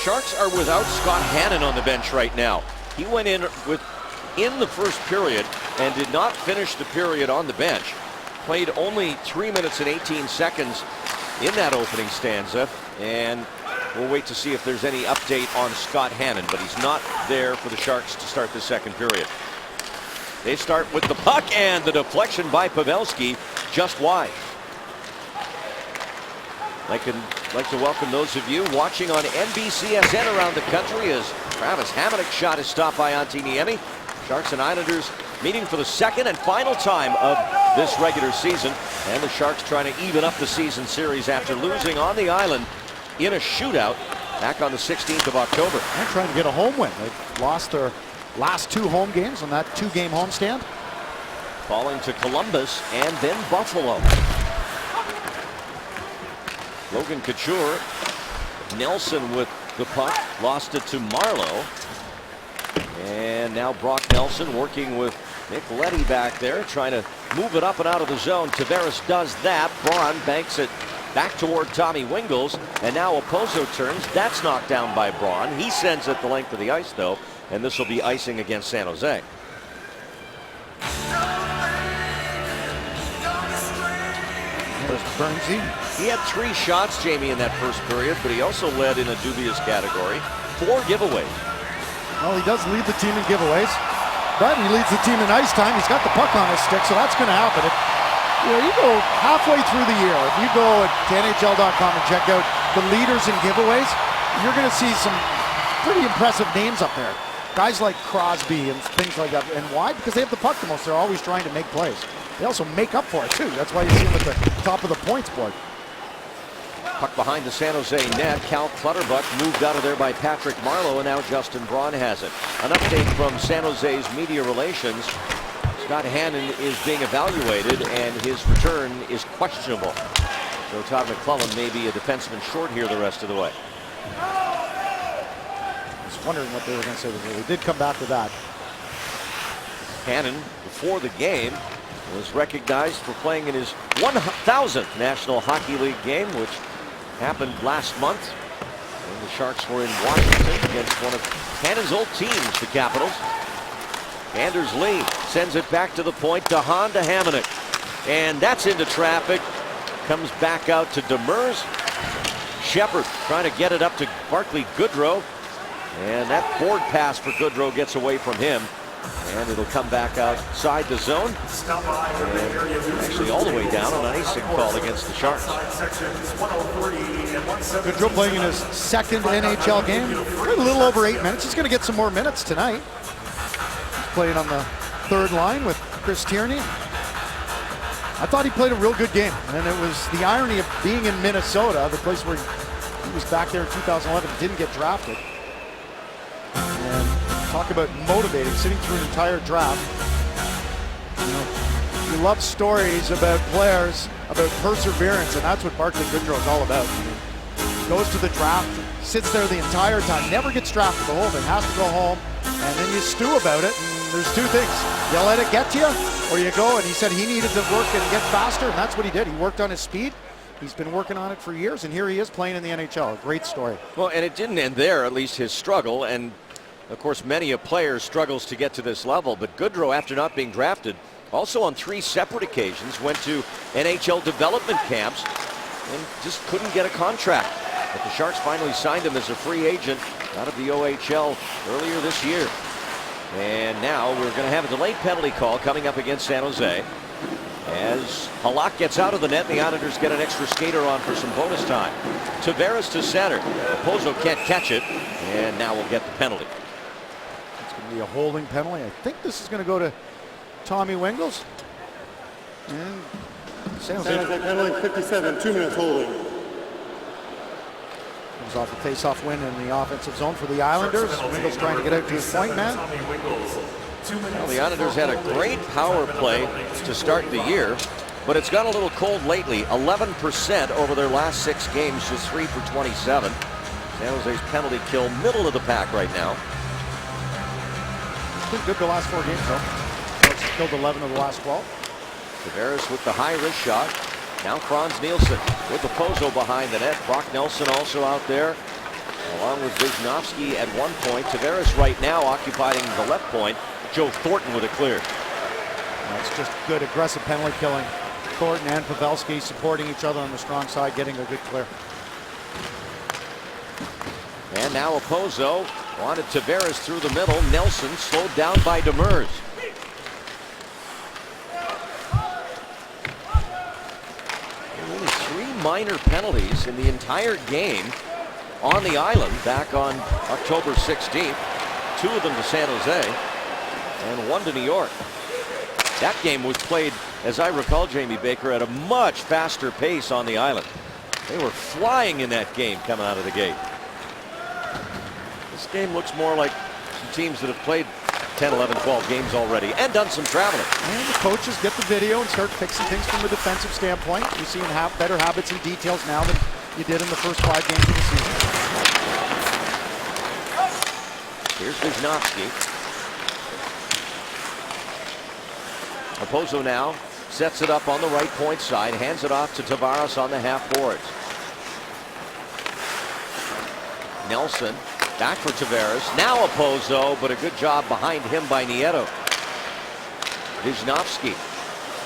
Speaker 2: Sharks are without Scott Hannon on the bench right now. He went in the first period and did not finish the period on the bench. Played only 3 minutes and 18 seconds in that opening stanza, and we'll wait to see if there's any update on Scott Hannon, but he's not there for the Sharks to start the second period. They start with the puck, and the deflection by Pavelski just wide. I can like to welcome those of you watching on NBCSN around the country as Travis Hamonic shot is stopped by Antti Niemi. Sharks and Islanders meeting for the second and final time of this regular season, and the Sharks trying to even up the season series after losing on the island in a shootout back on the 16th of October.
Speaker 3: And trying to get a home win. They've lost their last 2 home games on that 2-game homestand.
Speaker 2: Falling to Columbus and then Buffalo. Logan Couture, Nelson with the puck, lost it to Marleau. And now Brock Nelson working with Nick Leddy back there, trying to move it up and out of the zone. Tavares does that. Braun banks it back toward Tommy Wingels, and now Oposo turns. That's knocked down by Braun. He sends it the length of the ice, though, and this will be icing against San Jose.
Speaker 3: There's Burnsy.
Speaker 2: He had 3 shots, Jamie, in that first period, but he also led in a dubious category. 4 giveaways.
Speaker 3: Well, he does lead the team in giveaways, but he leads the team in ice time. He's got the puck on his stick, so that's going to happen. You go halfway through the year, if you go to NHL.com and check out the leaders in giveaways, you're going to see some pretty impressive names up there. Guys like Crosby and things like that. And why? Because they have the puck the most. They're always trying to make plays. They also make up for it, too. That's why you see them at the top of the points board.
Speaker 2: Puck behind the San Jose net. Cal Clutterbuck moved out of there by Patrick Marleau, and now Justin Braun has it. An update from San Jose's media relations. Scott Hannon is being evaluated, and his return is questionable. So Todd McLellan may be a defenseman short here the rest of the way.
Speaker 3: I was wondering what they were going to say. They did come back to that.
Speaker 2: Hannon, before the game, was recognized for playing in his 1,000th National Hockey League game, which happened last month when the Sharks were in Washington against one of Hannon's old teams, the Capitals. Anders Lee sends it back to the point to Honda Hamonic, and that's into traffic. Comes back out to Demers. Shepard trying to get it up to Barclay Goodrow, and that board pass for Goodrow gets away from him. And it'll come back outside the zone. And actually all the way down on an icing call against the Sharks.
Speaker 3: Goodrow playing in his 2nd NHL game. A little over 8 minutes. He's going to get some more minutes tonight. He's playing on the 3rd line with Chris Tierney. I thought he played a real good game. And it was the irony of being in Minnesota, the place where he He was back there in 2011, didn't get drafted. And talk about motivating, sitting through an entire draft. You know, you love stories about players, about perseverance, and that's what Barclay Goodrow is all about. He goes to the draft, sits there the entire time, never gets drafted the whole thing, has to go home, and then you stew about it. And there's two things. You let it get to you, or you go, and he said he needed to work and get faster, and that's what he did. He worked on his speed. He's been working on it for years, and here he is playing in the NHL. A great story.
Speaker 2: Well, and it didn't end there, at least his struggle. And, of course, many a player struggles to get to this level. But Goodrow, after not being drafted, also on 3 separate occasions went to NHL development camps and just couldn't get a contract. But the Sharks finally signed him as a free agent out of the OHL earlier this year. And now we're going to have a delayed penalty call coming up against San Jose. As Halak gets out of the net, the Islanders get an extra skater on for some bonus time. Tavares to center. Pozo can't catch it, and now we'll get the penalty.
Speaker 3: It's going to be a holding penalty. I think this is going to go to Tommy Wingels. And San Jose
Speaker 1: penalty 57, 2 minutes holding.
Speaker 3: Comes off a face-off win in the offensive zone for the Islanders. Wingels trying to get out to his point man.
Speaker 2: Well, the Islanders had a great power play to start the year, but it's got a little cold lately. 11% over their last 6 games, just 3 for 27. San Jose's penalty kill, middle of the pack right now.
Speaker 3: It's been good the last 4 games, though. It's killed 11 of the last 12.
Speaker 2: Tavares with the high wrist shot. Now Franz Nielsen with the Pozo behind the net. Brock Nelson also out there, along with Wisnowski at one point. Tavares right now occupying the left point. Joe Thornton with a clear.
Speaker 3: That's just good aggressive penalty killing. Thornton and Pavelski supporting each other on the strong side, getting a good clear.
Speaker 2: And now a Pozo wanted Tavares through the middle. Nelson slowed down by Demers. Only 3 minor penalties in the entire game on the island back on October 16th. 2 of them to San Jose and 1 to New York. That game was played, as I recall, Jamie Baker, at a much faster pace on the island. They were flying in that game coming out of the gate. This game looks more like some teams that have played 10, 11, 12 games already and done some traveling.
Speaker 3: And the coaches get the video and start fixing things from a defensive standpoint. You see better habits and details now than you did in the first 5 games of the season.
Speaker 2: Here's Wisnowski. Pozo now sets it up on the right point side, hands it off to Tavares on the half boards. Nelson back for Tavares. Now a Pozo, but a good job behind him by Nieto. Wisnowski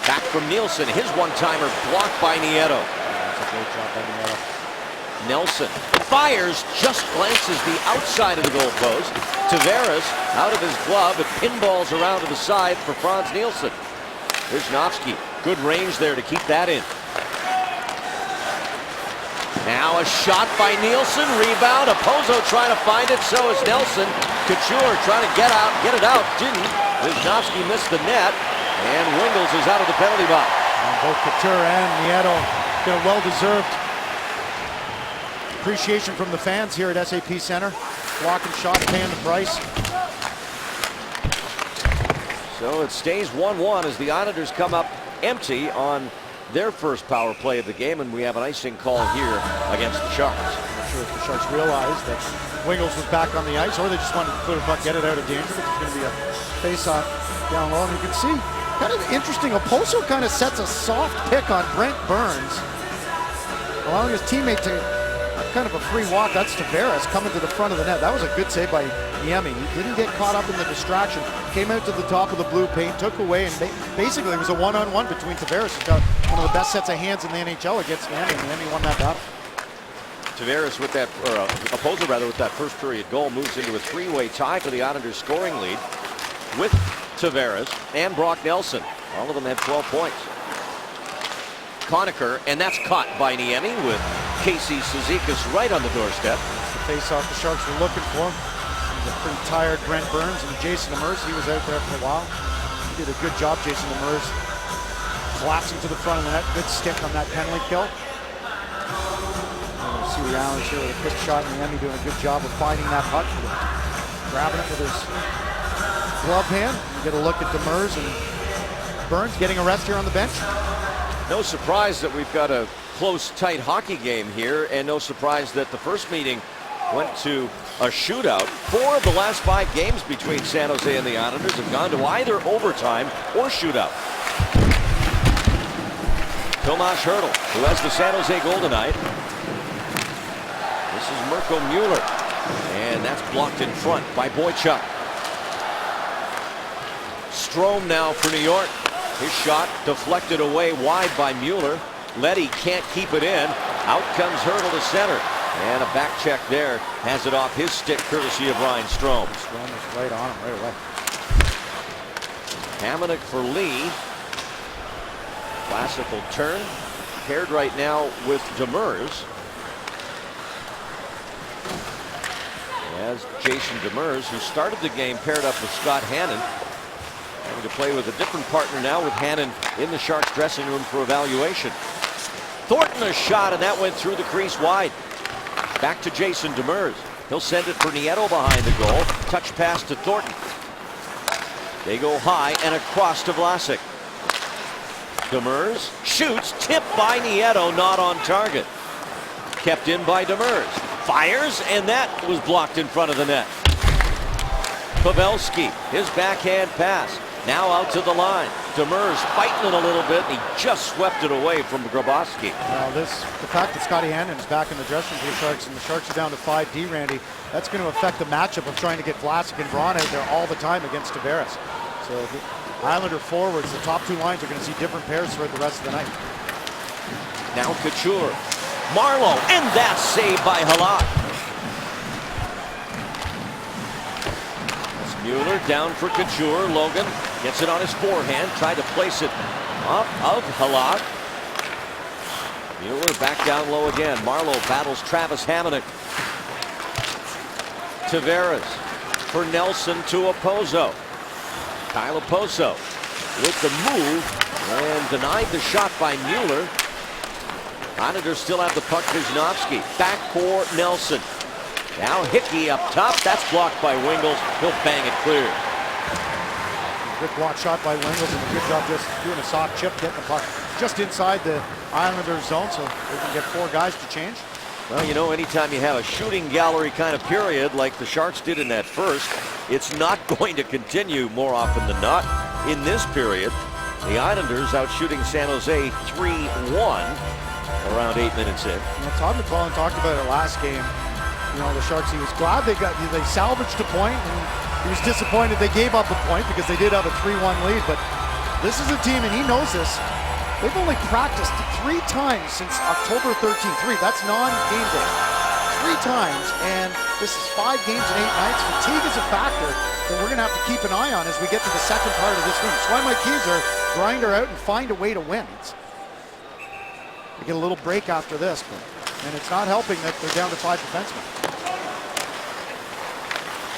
Speaker 2: back from Nielsen. His one-timer blocked by Nieto.
Speaker 3: That's a great job by Nieto.
Speaker 2: Nelson fires, just glances the outside of the goal post. Tavares out of his glove. It pinballs around to the side for Franz Nielsen. Wisnowski, good range there to keep that in. Now a shot by Nielsen, rebound. Pozo trying to find it, so is Nelson. Couture trying to get it out, didn't. Wisnowski missed the net, and Wingels is out of the penalty box.
Speaker 3: And both Couture and Nieto get a well-deserved appreciation from the fans here at SAP Center. Blocking shots, paying the price.
Speaker 2: So it stays 1-1 as the Islanders come up empty on their first power play of the game, and we have an icing call here against the Sharks.
Speaker 3: I'm not sure if the Sharks realized that Wingels was back on the ice, or they just wanted to clear the puck, get it out of danger. It's going to be a face-off down low, and you can see kind of interesting. Pozo kind of sets a soft pick on Brent Burns, allowing his teammate to kind of a free walk. That's Tavares coming to the front of the net. That was a good save by Niemi. He didn't get caught up in the distraction. Came out to the top of the blue paint, took away, and basically it was a one-on-one between Tavares, who's got one of the best sets of hands in the NHL against Niemi, and Niemi won that battle.
Speaker 2: Tavares with that, or Pozo rather, with that first period goal moves into a 3-way tie for the Islanders scoring lead with Tavares and Brock Nelson. All of them have 12 points. Conacher, and that's caught by Niemi with Casey Cizikas right on the doorstep.
Speaker 3: It's the face-off the Sharks were looking for. He's a pretty tired Brent Burns, and Jason Demers, he was out there for a while. He did a good job, Jason Demers, collapsing to the front of the net. Good stick on that penalty kill. We'll see the Islanders here with a quick shot. Niemi doing a good job of finding that puck. Grabbing it with his glove hand. You get a look at Demers and Burns getting a rest here on the bench.
Speaker 2: No surprise that we've got a close, tight hockey game here, and no surprise that the first meeting went to a shootout. 4 of the last 5 games between San Jose and the Islanders have gone to either overtime or shootout. Tomas Hertl, who has the San Jose goal tonight. This is Mirko Mueller, and that's blocked in front by Boychuk. Strome now for New York. His shot deflected away wide by Mueller. Leddy can't keep it in. Out comes Hertl to center. And a back check there. Has it off his stick courtesy of Ryan Strome.
Speaker 3: Strome was right on him right away.
Speaker 2: Hamonic for Lee. Classical turn. Paired right now with Demers. As Jason Demers, who started the game paired up with Scott Hannon. Having to play with a different partner now with Hannon in the Sharks dressing room for evaluation. Thornton a shot, and that went through the crease wide. Back to Jason Demers. He'll send it for Nieto behind the goal. Touch pass to Thornton. They go high and across to Vlasic. Demers shoots, tipped by Nieto, not on target. Kept in by Demers. Fires, and that was blocked in front of the net. Pavelski, his backhand pass. Now out to the line. Demers fighting it a little bit. He just swept it away from Grabowski.
Speaker 3: Now the fact that Scotty Hannon is back in the dressing room for the Sharks and the Sharks are down to 5D, Randy, that's going to affect the matchup of trying to get Vlasic and Braun out there all the time against Tavares. So the Islander forwards, the top 2 lines are going to see different pairs throughout the rest of the night.
Speaker 2: Now Couture. Marleau, and that's saved by Halak. Mueller down for Couture. Logan gets it on his forehand. Tried to place it off of Halak. Mueller back down low again. Marleau battles Travis Hamonic. Tavares for Nelson to Oposo. Kyle Oposo with the move and denied the shot by Mueller. Islanders still have the puck. Wisnowski back for Nelson. Now Hickey up top. That's blocked by Wingles. He'll bang it clear.
Speaker 3: Good block shot by Wingles and a good job just doing a soft chip, getting the puck just inside the Islanders zone so they can get 4 guys to change.
Speaker 2: Well, you know, anytime you have a shooting gallery kind of period like the Sharks did in that first, it's not going to continue more often than not. In this period, the Islanders out shooting San Jose 3-1 around 8 minutes in.
Speaker 3: You know, Todd McClellan talked about it last game. You know, the Sharks, he was glad they salvaged a point, and he was disappointed they gave up a point because they did have a 3-1 lead. But this is a team, and he knows this. They've only practiced 3 times since October 13th. 3, that's non-game day. 3 times, and this is 5 games in 8 nights. Fatigue is a factor that we're going to have to keep an eye on as we get to the second part of this game. That's why Mike Keyser grind her out and find a way to win. They get a little break after this, and it's not helping that they're down to 5 defensemen.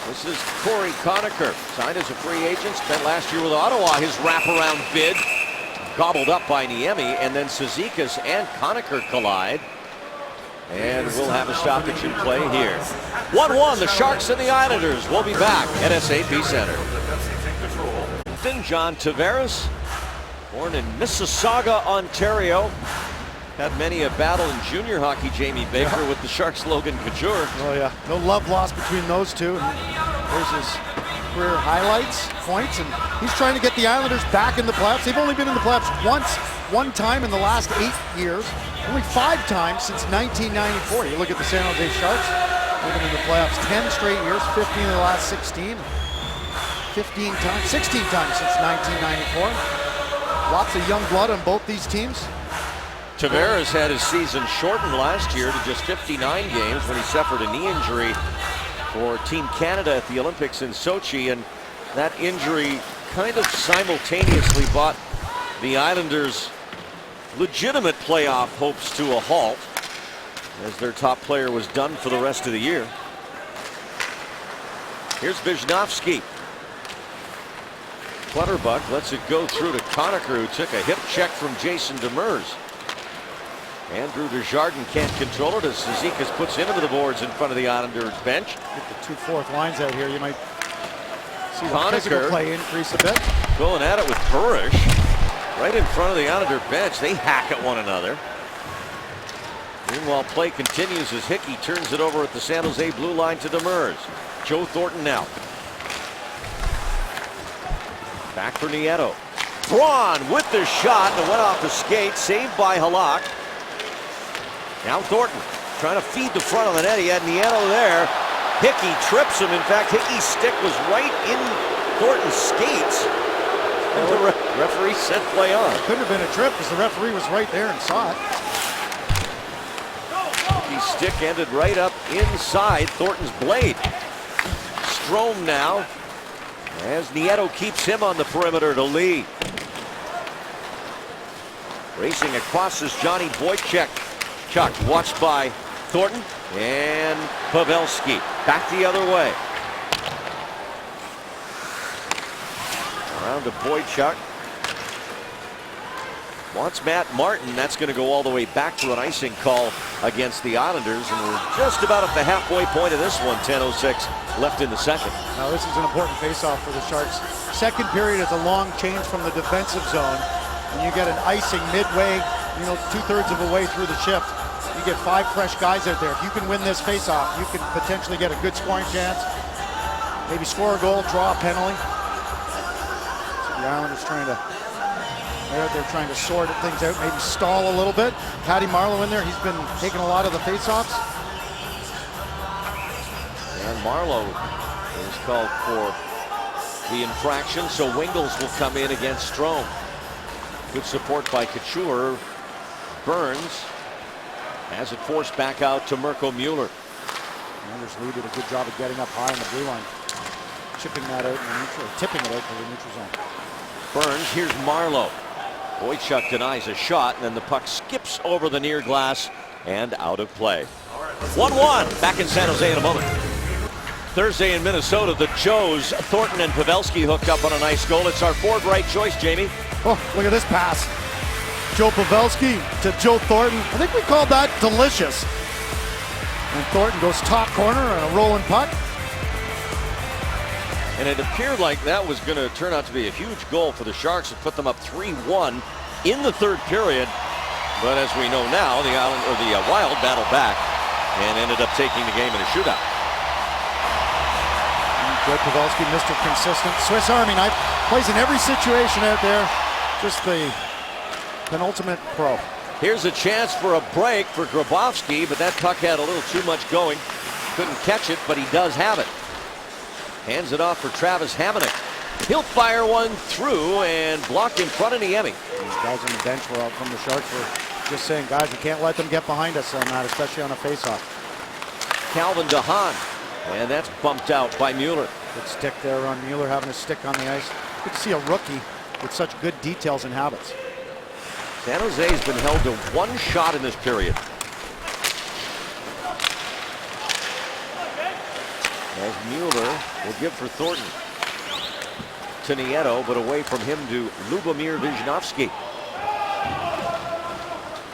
Speaker 2: This is Corey Conacher, signed as a free agent, spent last year with Ottawa. His wraparound bid gobbled up by Niemi, and then Cizikas and Conacher collide. And we'll have a stoppage in play here. 1-1, the Sharks and the Islanders. We'll be back at SAP Center. John Tavares, born in Mississauga, Ontario. Had many a battle in junior hockey, Jamie Baker, with the Sharks' Logan Couture.
Speaker 3: Oh yeah, no love lost between those two. There's his career highlights, points, and he's trying to get the Islanders back in the playoffs. They've only been in the playoffs one time in the last 8 years. Only 5 times since 1994. You look at the San Jose Sharks, they've been in the playoffs 10 straight years, 15 of the last 16. 16 times since 1994. Lots of young blood on both these teams.
Speaker 2: Tavares had his season shortened last year to just 59 games when he suffered a knee injury for Team Canada at the Olympics in Sochi, and that injury kind of simultaneously brought the Islanders' legitimate playoff hopes to a halt as their top player was done for the rest of the year. Here's Wisnowski. Clutterbuck lets it go through to Conacher, who took a hip check from Jason Demers. Andrew Desjardins can't control it as Cizikas puts him into the boards in front of the Islanders bench.
Speaker 3: Get the 2 fourth lines out here. You might see the
Speaker 2: Conacher
Speaker 3: physical play increase a bit.
Speaker 2: going at it with Burish right in front of the Islander bench. They hack at one another. Meanwhile, play continues as Hickey turns it over at the San Jose blue line to Demers. Joe Thornton now. Back for Nieto. Braun with the shot and it went off the skate. Saved by Halak. Now Thornton trying to feed the front of the net. He had Nieto there. Hickey trips him. In fact, Hickey's stick was right in Thornton's skates. And the referee set play on.
Speaker 3: It couldn't have been a trip because the referee was right there and saw it.
Speaker 2: Hickey's stick ended right up inside Thornton's blade. Strome now as Nieto keeps him on the perimeter to Lee. Racing across is Johnny Boychuk. Chuck watched by Thornton and Pavelski. Back the other way. Around to Boychuk. Wants Matt Martin. That's going to go all the way back to an icing call against the Islanders. And we're just about at the halfway point of this one. 10:06 left in the second.
Speaker 3: Now this is an important faceoff for the Sharks. Second period is a long change from the defensive zone. And you get an icing midway, 2/3 of the way through the shift. You get 5 fresh guys out there. If you can win this faceoff, you can potentially get a good scoring chance. Maybe score a goal, draw a penalty. So the Islanders they're trying to sort things out, maybe stall a little bit. Patty Marleau in there. He's been taking a lot of the faceoffs.
Speaker 2: And Marleau is called for the infraction, so Wingles will come in against Strome. Good support by Couture. Burns has it forced back out to Mirko Mueller.
Speaker 3: Anders Lee did a good job of getting up high in the blue line, chipping that out in the neutral, tipping it out to the neutral zone.
Speaker 2: Burns, here's Marleau. Boychuk denies a shot, and then the puck skips over the near glass and out of play. 1-1 back in San Jose in a moment. Thursday in Minnesota, the Joes, Thornton and Pavelski hooked up on a nice goal. It's our fourth right choice, Jamie.
Speaker 3: Oh, look at this pass. Joe Pavelski to Joe Thornton. I think we called that delicious. And Thornton goes top corner and a rolling puck.
Speaker 2: And it appeared like that was going to turn out to be a huge goal for the Sharks and put them up 3-1 in the third period. But as we know now, the Wild battled back and ended up taking the game in a shootout.
Speaker 3: Joe Pavelski, Mr. Consistent. Swiss Army knife. Plays in every situation out there. Just the penultimate pro.
Speaker 2: Here's a chance for a break for Grabowski, but that puck had a little too much going. Couldn't catch it, but he does have it. Hands it off for Travis Hamonic. He'll fire one through and block in front of Niemi.
Speaker 3: These guys on the bench were out from the Sharks were just saying, guys, we can't let them get behind us on that, especially on a faceoff.
Speaker 2: Calvin DeHaan, and that's bumped out by Mueller.
Speaker 3: Good stick there on Mueller, having a stick on the ice. Good to see a rookie with such good details and habits.
Speaker 2: San Jose has been held to one shot in this period. As Mueller will give for Thornton to Nieto, but away from him to Lubomir Visnovsky.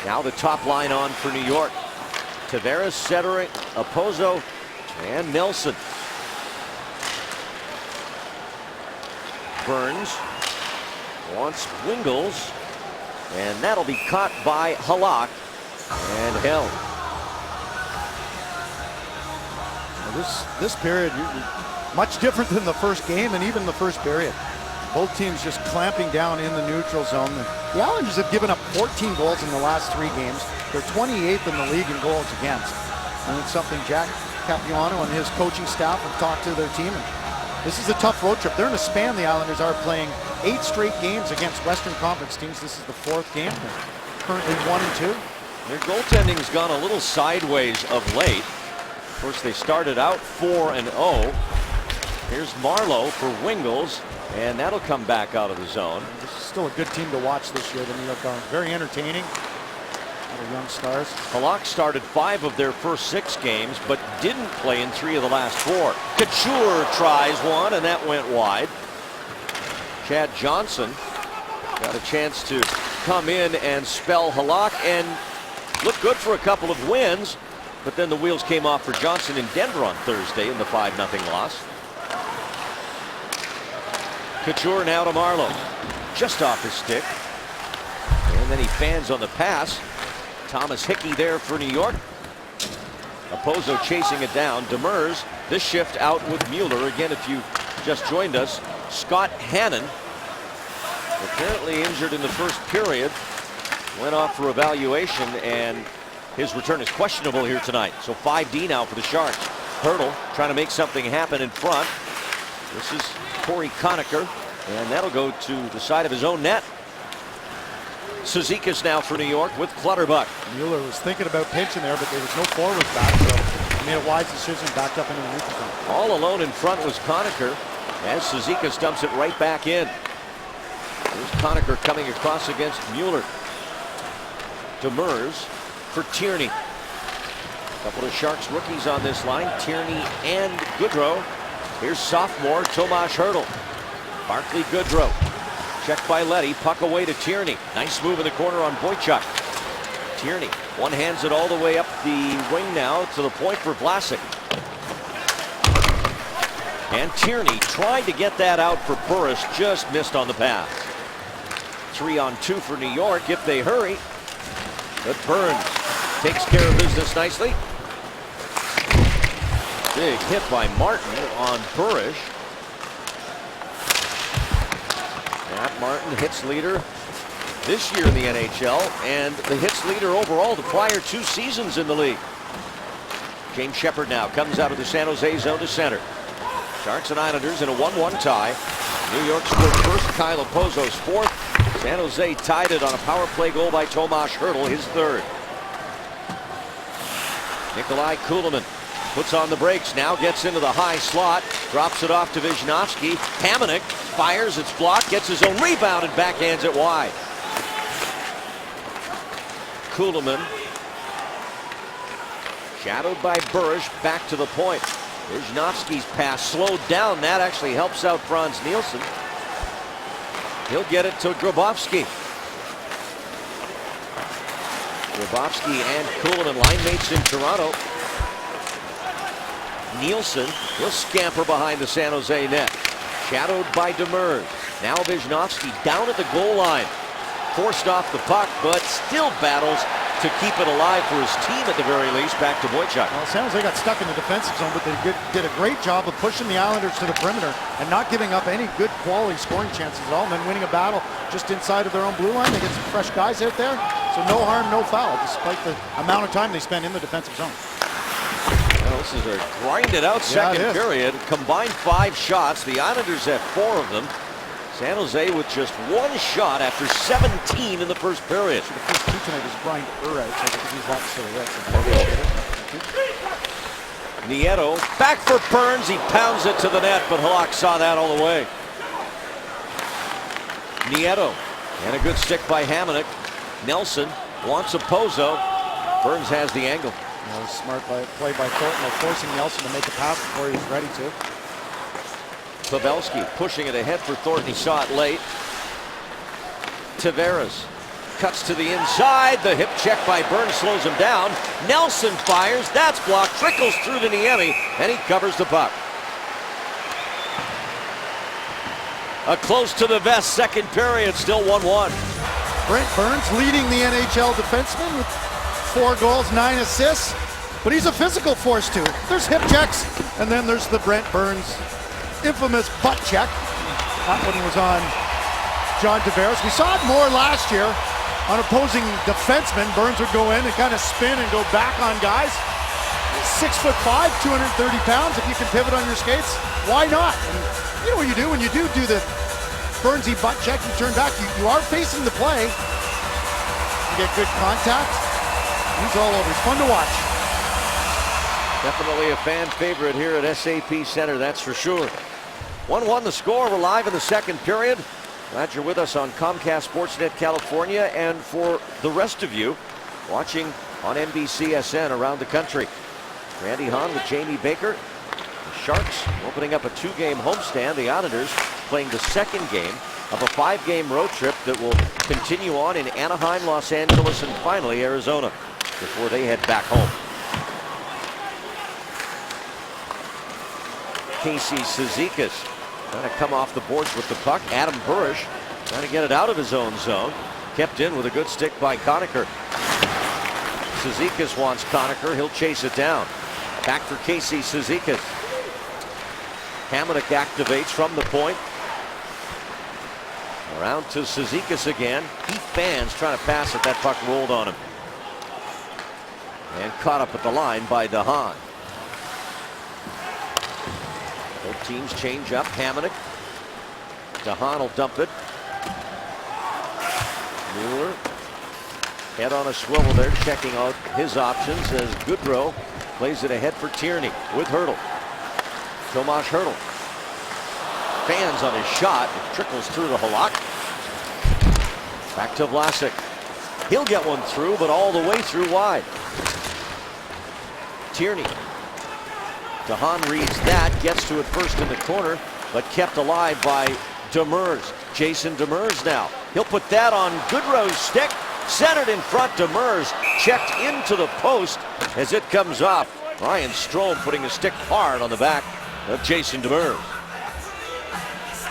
Speaker 2: Now the top line on for New York. Tavares, Cedric, Opozo, and Nelson. Burns wants Wingles, and that'll be caught by Halak and held.
Speaker 3: This period, much different than the first game and even the first period. Both teams just clamping down in the neutral zone. The Islanders have given up 14 goals in the last 3 games. They're 28th in the league in goals against. And it's something Jack Capuano and his coaching staff have talked to their team. And this is a tough road trip. They're in a span. The Islanders are playing 8 straight games against Western Conference teams. This is the 4th game. They're currently 1-2.
Speaker 2: Their goaltending's gone a little sideways of late. Of course, they started out 4-0. Here's Marleau for Wingles, and that'll come back out of the zone.
Speaker 3: This is still a good team to watch this year, the New York Islanders. Very entertaining. A lot of young stars.
Speaker 2: Halak started 5 of their first 6 games, but didn't play in 3 of the last 4. Couture tries one, and that went wide. Chad Johnson got a chance to come in and spell Halak, and looked good for a couple of wins, but then the wheels came off for Johnson in Denver on Thursday in the 5-0 loss. Couture now to Marleau. Just off his stick. And then he fans on the pass. Thomas Hickey there for New York. Opposo chasing it down. Demers, this shift out with Mueller. Again, if you just joined us, Scott Hannon, apparently injured in the first period, went off for evaluation, and his return is questionable here tonight. So 5D now for the Sharks. Hurdle trying to make something happen in front. This is Corey Conacher, and that'll go to the side of his own net. Cizikas now for New York with Clutterbuck.
Speaker 3: Mueller was thinking about pinching there, but there was no forwards back, so he made a wise decision, backed up into the neutral zone.
Speaker 2: All alone in front was Conacher, as Cizikas dumps it right back in. Here's Conacher coming across against Mueller. Demers for Tierney. A couple of Sharks rookies on this line, Tierney and Goodrow. Here's sophomore Tomas Hurdle. Barclay Goodrow. Checked by Leddy. Puck away to Tierney. Nice move in the corner on Boychuk. Tierney one hands it all the way up the wing now to the point for Vlasic. And Tierney tried to get that out for Burris, just missed on the pass. 3-on-2 for New York if they hurry. But Burns takes care of business nicely. Big hit by Martin on Burris. Matt Martin, hits leader this year in the NHL, and the hits leader overall the prior 2 seasons in the league. James Shepard now comes out of the San Jose zone to center. Sharks and Islanders in a 1-1 tie. New York scored first, Kyle Opposo's fourth. San Jose tied it on a power play goal by Tomas Hurdle, his third. Nikolai Kulemin puts on the brakes, now gets into the high slot, drops it off to Wisnowski. Hamonic fires, it's blocked, gets his own rebound and backhands it wide. Kulemin, shadowed by Burris, back to the point. Wisnowski's pass slowed down, that actually helps out Franz Nielsen. He'll get it to Grabowski. Grabowski and Kulemin, line mates in Toronto. Nielsen, he'll scamper behind the San Jose net. Shadowed by Demers. Now Wisnowski down at the goal line. Forced off the puck, but still battles to keep it alive for his team at the very least. Back to Boychuk.
Speaker 3: Well, San Jose got stuck in the defensive zone, but they did a great job of pushing the Islanders to the perimeter and not giving up any good quality scoring chances at all, and then winning a battle just inside of their own blue line. They get some fresh guys out there, so no harm, no foul, despite the amount of time they spend in the defensive zone.
Speaker 2: Well, this is a grinded out second period. Combined 5 shots. The Islanders have 4 of them. San Jose with just 1 shot after 17 in the first period.
Speaker 3: So the first 2 tonight is Brian Urich, so I think he's that silhouette.
Speaker 2: Nieto back for Burns. He pounds it to the net, but Halak saw that all the way. Nieto and a good stick by Hamonic. Nelson wants Opposo. Burns has the angle.
Speaker 3: That was smart play by Thornton, forcing Nelson to make a pass before he was ready to.
Speaker 2: Pavelski pushing it ahead for Thornton. He saw it late. Tavares cuts to the inside. The hip check by Burns slows him down. Nelson fires. That's blocked. Trickles through to Niemi, and he covers the puck. A close to the vest second period. Still 1-1.
Speaker 3: Brent Burns leading the NHL defenseman with 4 goals, 9 assists. But he's a physical force too. There's hip checks, and then there's the Brent Burns infamous butt check. That one was on John Tavares. We saw it more last year on opposing defensemen. Burns would go in and kind of spin and go back on guys. 6'5", 230 pounds. If you can pivot on your skates, why not? And you know what you do when you do the Burnsy butt check, you turn back, you are facing the play. You get good contact. He's all over. It's fun to watch.
Speaker 2: Definitely a fan favorite here at SAP Center, that's for sure. 1-1 the score. We're live in the second period. Glad you're with us on Comcast Sportsnet California, and for the rest of you watching on NBCSN around the country. Randy Hahn with Jamie Baker. The Sharks opening up a 2-game homestand. The Islanders playing the second game of a 5-game road trip that will continue on in Anaheim, Los Angeles, and finally Arizona. before they head back home. Casey Cizikas trying to come off the boards with the puck. Adam Burish trying to get it out of his own zone. Kept in with a good stick by Conacher. Cizikas wants Conacher. He'll chase it down. Back for Casey Cizikas. Hamonic activates from the point. Around to Cizikas again. He fans trying to pass it. That puck rolled on him. And caught up at the line by DeHaan. Both teams change up. Hamonic. DeHaan will dump it. Mueller. Head on a swivel there, checking out his options as Goodrow plays it ahead for Tierney with Hertl. Tomas Hertl. Fans on his shot. It trickles through the Halak. Back to Vlasic. He'll get one through, but all the way through wide. Tierney. DeHaan reads that, gets to it first in the corner, but kept alive by Demers. Jason Demers now. He'll put that on Goodrow's stick. Centered in front. Demers checked into the post as it comes off. Ryan Strome putting a stick hard on the back of Jason Demers.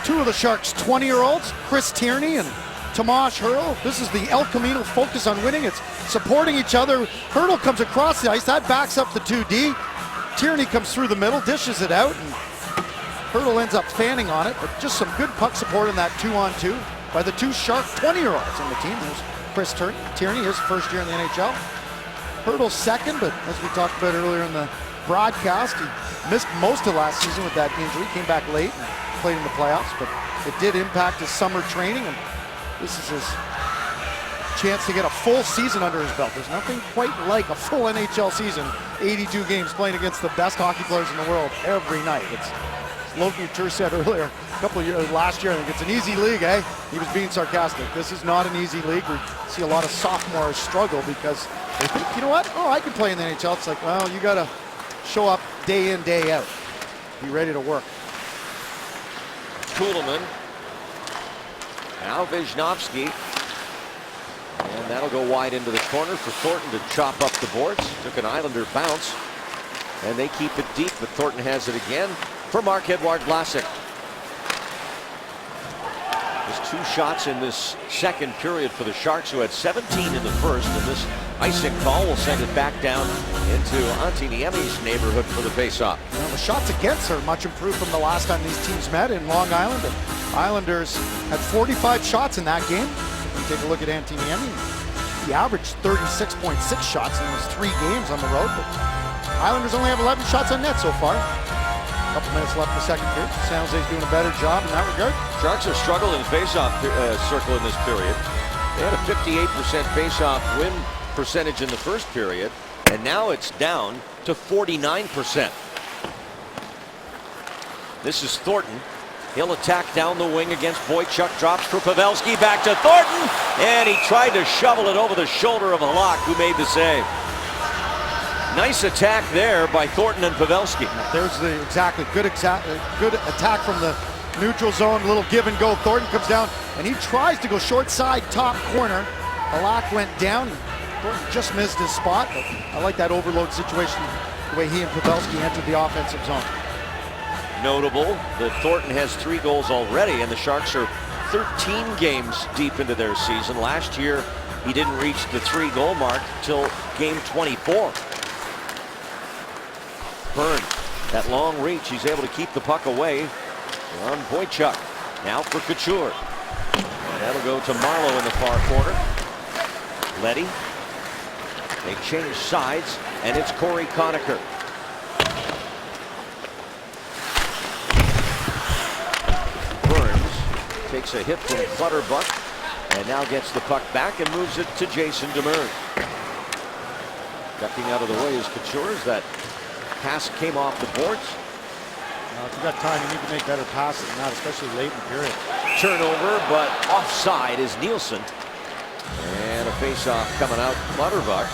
Speaker 3: Two of the Sharks' 20-year-olds, Chris Tierney and Tomas Hertl. This is the El Camino focus on winning. It's supporting each other. Hertl comes across the ice. That backs up the 2D. Tierney comes through the middle, dishes it out, and Hertl ends up fanning on it. But just some good puck support in that 2-on-2 by the two Shark 20-year-olds on the team. There's Chris Tierney, his first year in the NHL. Hertl's second, but as we talked about earlier in the broadcast, he missed most of last season with that injury. Came back late and played in the playoffs, but it did impact his summer training, and this is his chance to get a full season under his belt. There's nothing quite like a full NHL season, 82 games playing against the best hockey players in the world every night. It's Logan Couture said earlier, a couple of years, last year, I think it's an easy league, eh? He was being sarcastic. This is not an easy league. We see a lot of sophomores struggle because they think, you know what? Oh, I can play in the NHL. It's like, well, you got to show up day in, day out. Be ready to work.
Speaker 2: Kuhlman. Now Wisnowski. And that'll go wide into the corner for Thornton to chop up the boards. Took an Islander bounce. And they keep it deep, but Thornton has it again for Marc-Edouard Vlasic. There's two shots in this second period for the Sharks, who had 17 in the first, and this icing call will send it back down into Antiniemi's neighborhood for the faceoff.
Speaker 3: Well, the shots against are much improved from the last time these teams met in Long Island. The Islanders had 45 shots in that game. If you take a look at Antiniemi, he averaged 36.6 shots in those 3 games on the road. But Islanders only have 11 shots on net so far. A couple minutes left in the second period. San Jose's doing a better job in that regard.
Speaker 2: Sharks have struggled in the faceoff circle in this period. They had a 58% faceoff win percentage in the first period, and now it's down to 49%. This is Thornton. He'll attack down the wing against Boychuk. Drops for Pavelski. Back to Thornton, and he tried to shovel it over the shoulder of Halak, who made the save. Nice attack there by Thornton and Pavelski.
Speaker 3: There's the good attack from the neutral zone. A little give and go. Thornton comes down and he tries to go short side, top corner. Halak went down. Thornton just missed his spot. But I like that overload situation, the way he and Pavelski entered the offensive zone.
Speaker 2: Notable that Thornton has 3 goals already, and the Sharks are 13 games deep into their season. Last year, he didn't reach the 3-goal mark till game 24. Byrne, that long reach, he's able to keep the puck away on Boychuk. Now for Couture. And that'll go to Marleau in the far corner. Leddy. They change sides, and it's Corey Conacher. Burns takes a hit from Clutterbuck and now gets the puck back and moves it to Jason Demers. Ducking out of the way is Couture as that pass came off the boards.
Speaker 3: If you got time, you need to make better passes than that, especially late in the period.
Speaker 2: Turnover, but offside is Nielsen. And a face-off coming out. Clutterbuck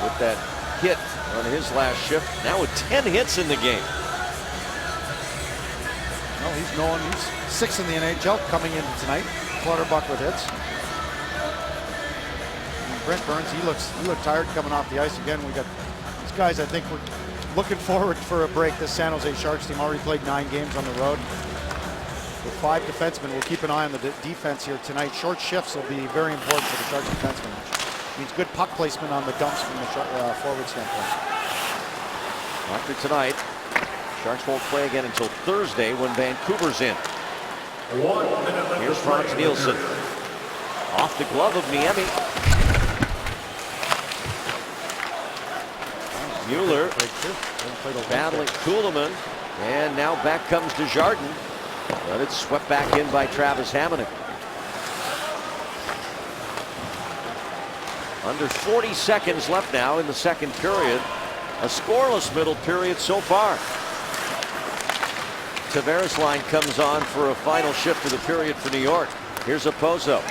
Speaker 2: with that hit on his last shift. Now with 10 hits in the game.
Speaker 3: No, he's known. He's 6th in the NHL coming into tonight. Clutterbuck with hits. Brent Burns, he looked tired coming off the ice again. We got these guys. I think we're looking forward for a break. This San Jose Sharks team already played 9 games on the road with 5 defensemen. We'll keep an eye on the defense here tonight. Short shifts will be very important for the Sharks defensemen, which means good puck placement on the dumps from the forward standpoint.
Speaker 2: After tonight, Sharks won't play again until Thursday when Vancouver's in. Here's Frans Nielsen. Off the glove of Niemi. Mueller battling Kuhlman. And now back comes Desjardins. But it's swept back in by Travis Hamonic. Under 40 seconds left now in the second period. A scoreless middle period so far. Tavares line comes on for a final shift of the period for New York. Here's Okposo.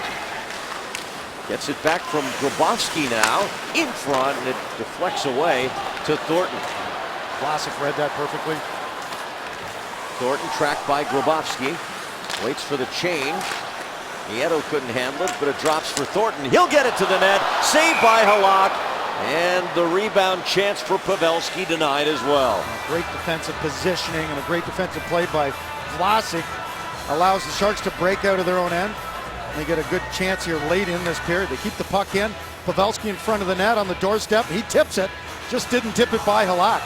Speaker 2: Gets it back from Grabowski now. In front, and it deflects away to Thornton.
Speaker 3: Vlasic read that perfectly.
Speaker 2: Thornton tracked by Grabowski. Waits for the change. Nieto couldn't handle it, but it drops for Thornton. He'll get it to the net. Saved by Halak. And the rebound chance for Pavelski denied as well.
Speaker 3: Great defensive positioning and a great defensive play by Vlasic allows the Sharks to break out of their own end. They get a good chance here late in this period. They keep the puck in. Pavelski in front of the net on the doorstep. He tips it. Just didn't tip it by Halak.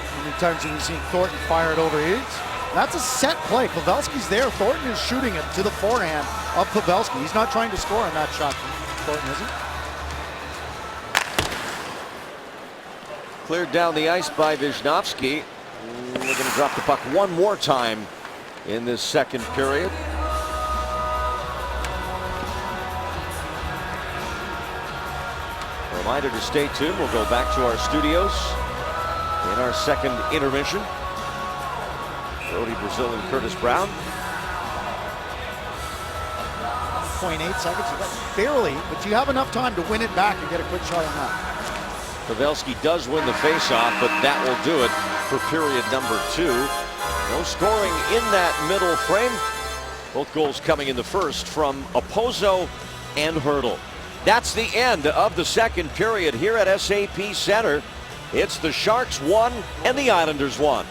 Speaker 3: How many times have we seen Thornton fire it over Eads? That's a set play. Pavelski's there. Thornton is shooting it to the forehand of Pavelski. He's not trying to score on that shot. Thornton, is he?
Speaker 2: Cleared down the ice by Wisniewski. We're going to drop the puck one more time in this second period. Reminder to stay tuned. We'll go back to our studios in our second intermission. Brody Brazil and Curtis Brown.
Speaker 3: 0.8 seconds. Barely, but you have enough time to win it back and get a quick shot on that.
Speaker 2: Pavelski does win the faceoff, but that will do it for period number 2. No scoring in that middle frame. Both goals coming in the first from Okposo and Hertl. That's the end of the second period here at SAP Center. It's the Sharks 1 and the Islanders 1.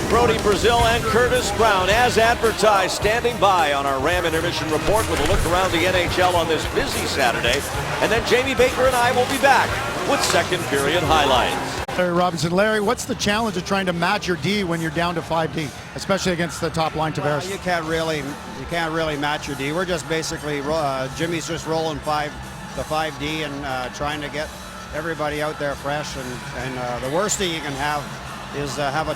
Speaker 2: Brody Brazil and Curtis Brown, as advertised, standing by on our Ram Intermission Report with a look around the NHL on this busy Saturday. And then Jamie Baker and I will be back with second period highlights.
Speaker 3: Larry Robinson. Larry, what's the challenge of trying to match your D when you're down to 5D, especially against the top line Tavares?
Speaker 4: Well, you can't really match your D. We're just basically Jimmy's just rolling the 5D and trying to get everybody out there fresh. And the worst thing you can have is have a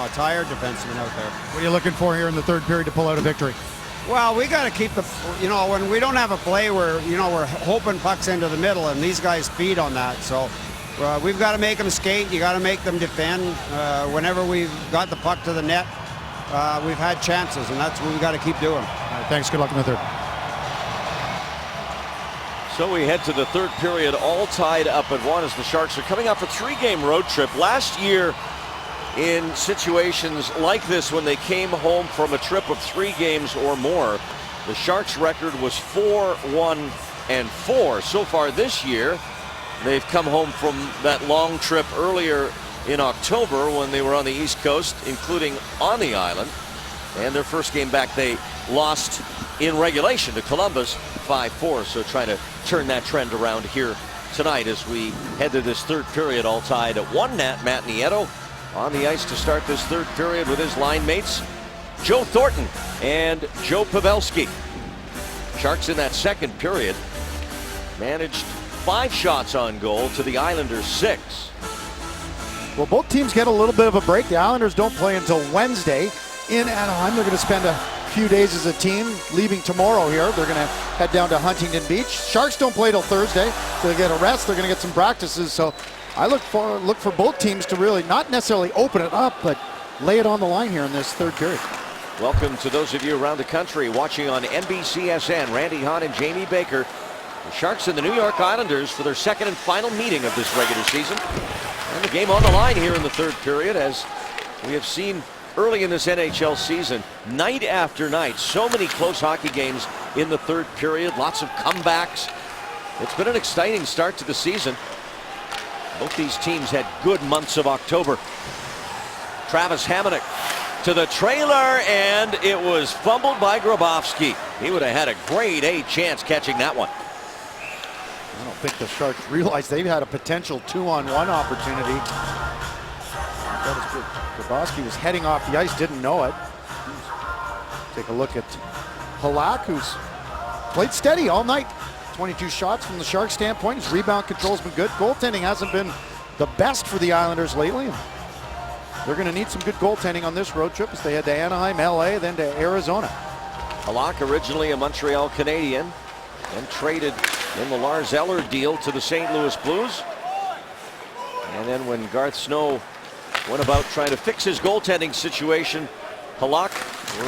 Speaker 4: tired defenseman out there.
Speaker 3: What are you looking for here in the third period to pull out a victory?
Speaker 4: Well, we got to keep when we don't have a play where we're hoping pucks into the middle, and these guys feed on that. So we've got to make them skate. You got to make them defend. Whenever we've got the puck to the net, we've had chances, and that's what we got to keep doing.
Speaker 3: All right, thanks. Good luck in the third.
Speaker 2: So we head to the third period, all tied up at 1 as the Sharks are coming off a 3-game road trip. Last year, in situations like this, when they came home from a trip of 3 games or more, the Sharks' record was 4-1-4. So far this year, they've come home from that long trip earlier in October when they were on the East Coast, including on the island. And their first game back, they lost in regulation to Columbus 5-4. So trying to turn that trend around here tonight as we head to this third period, all tied at 1. Matt Nieto on the ice to start this third period with his line mates, Joe Thornton and Joe Pavelski. Sharks in that second period managed 5 shots on goal to the Islanders 6.
Speaker 3: Well, both teams get a little bit of a break. The Islanders don't play until Wednesday in Anaheim. They're going to spend a few days as a team, leaving tomorrow here. They're going to head down to Huntington Beach. Sharks don't play till Thursday. So they get a rest. They're going to get some practices. So I look for both teams to really not necessarily open it up, but lay it on the line here in this third period.
Speaker 2: Welcome to those of you around the country watching on NBCSN. Randy Hahn and Jamie Baker. The Sharks and the New York Islanders for their second and final meeting of this regular season. And the game on the line here in the third period, as we have seen early in this NHL season. night after night. So many close hockey games in the third period. Lots of comebacks. It's been an exciting start to the season. Both these teams had good months of October. Travis Hamonic to the trailer, and it was fumbled by Grabowski. He would have had a grade A chance catching that one.
Speaker 3: I don't think the Sharks realized they had a potential 2-on-1 opportunity. Grabowski was heading off the ice, didn't know it. Take a look at Halak, who's played steady all night. 22 shots from the Sharks standpoint. His rebound control's been good. Goaltending hasn't been the best for the Islanders lately. They're going to need some good goaltending on this road trip as they head to Anaheim, LA, then to Arizona.
Speaker 2: Halak, originally a Montreal Canadian, and traded in the Lars Eller deal to the St. Louis Blues. And then when Garth Snow went about trying to fix his goaltending situation, Halak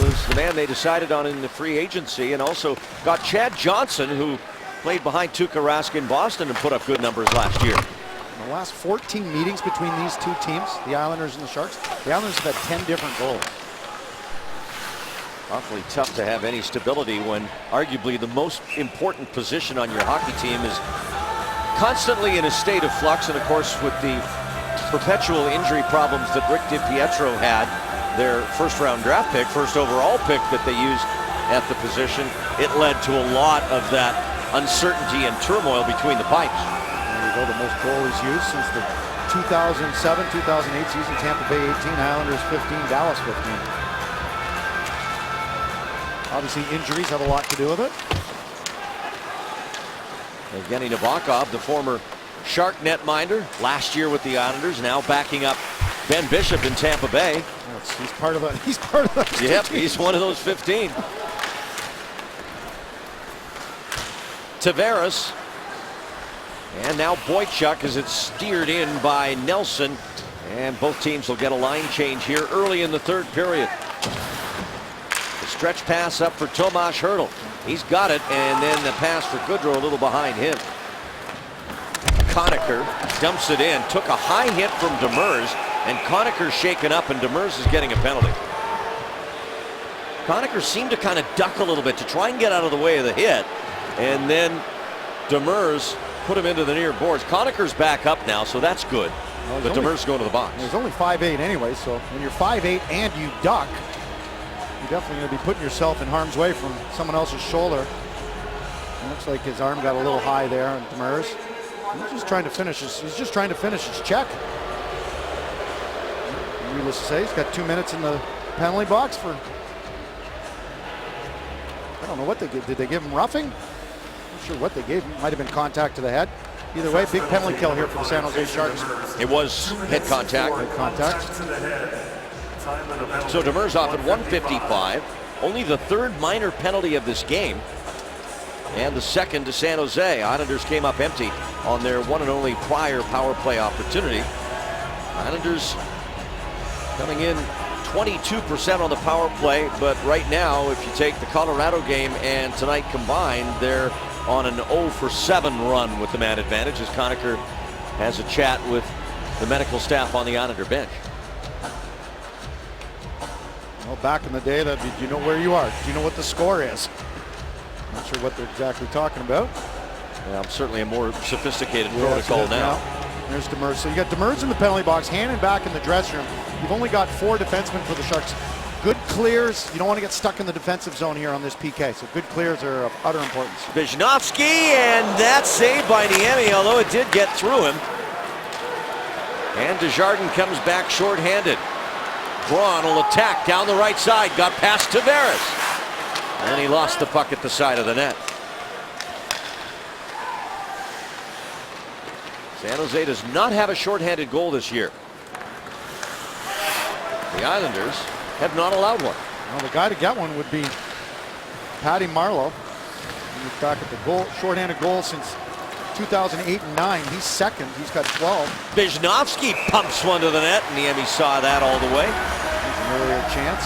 Speaker 2: was the man they decided on in the free agency, and also got Chad Johnson, who played behind Tuukka Rask in Boston and put up good numbers last year.
Speaker 3: In the last 14 meetings between these two teams, the Islanders and the Sharks, the Islanders have had 10 different goals.
Speaker 2: Awfully tough to have any stability when arguably the most important position on your hockey team is constantly in a state of flux. And of course, with the perpetual injury problems that Rick DiPietro had, their first-round draft pick, first overall pick that they used at the position, it led to a lot of that uncertainty and turmoil between the pipes.
Speaker 3: There you go, the most goalies used since the 2007-2008 season. Tampa Bay 18, Islanders 15, Dallas 15. Obviously, injuries have a lot to do with it.
Speaker 2: Evgeny Nabokov, the former Shark netminder, last year with the Islanders, now backing up Ben Bishop in Tampa Bay.
Speaker 3: He's part of the. He's part of the.
Speaker 2: Yep, he's one of those 15. Tavares, and now Boychuk as it's steered in by Nelson, and both teams will get a line change here early in the third period. Stretch pass up for Tomas Hertl. He's got it, and then the pass for Goodrow a little behind him. Conacher dumps it in, took a high hit from Demers, and Conacher's shaken up, and Demers is getting a penalty. Conacher seemed to kind of duck a little bit to try and get out of the way of the hit, and then Demers put him into the near boards. Conacher's back up now, so that's good, but Demers going to the box.
Speaker 3: He's only 5'8" anyway, so when you're 5'8" and you duck, you're definitely going to be putting yourself in harm's way from someone else's shoulder. It looks like his arm got a little high there on Demers. He's just trying to finish his check. Needless to say, he's got 2 minutes in the penalty box for. I don't know what they did. Did they give him roughing? Not sure what they gave him. Might have been contact to the head. Either way, big penalty kill here for the San Jose Sharks.
Speaker 2: It was head contact.
Speaker 3: Head contact.
Speaker 2: So Demers off at 1:55. Only the third minor penalty of this game, and the second to San Jose. Islanders came up empty on their one and only prior power play opportunity. Islanders coming in 22% on the power play, but right now, if you take the Colorado game and tonight combined, they're on an 0-for-7 run with the man advantage as Conacher has a chat with the medical staff on the Islander bench.
Speaker 3: Well, back in the day, that'd be, do you know where you are? Do you know what the score is? Not sure what they're exactly talking about.
Speaker 2: Yeah, certainly a more sophisticated protocol now.
Speaker 3: There's Demers. So you got Demers in the penalty box, Hannon back in the dressing room. You've only got 4 defensemen for the Sharks. Good clears. You don't want to get stuck in the defensive zone here on this PK. So good clears are of utter importance.
Speaker 2: Wisniewski, and that's saved by Niemi, although it did get through him. And Desjardins comes back shorthanded. Braun will attack down the right side. Got past Tavares. And he lost the puck at the side of the net. San Jose does not have a shorthanded goal this year. The Islanders have not allowed one.
Speaker 3: Well, the guy to get one would be Patty Marleau. He's back at the goal, shorthanded goal since 2008 and 9. He's second. He's got 12.
Speaker 2: Wisniewski pumps one to the net, and Niemi saw that all the way.
Speaker 3: There's an earlier chance.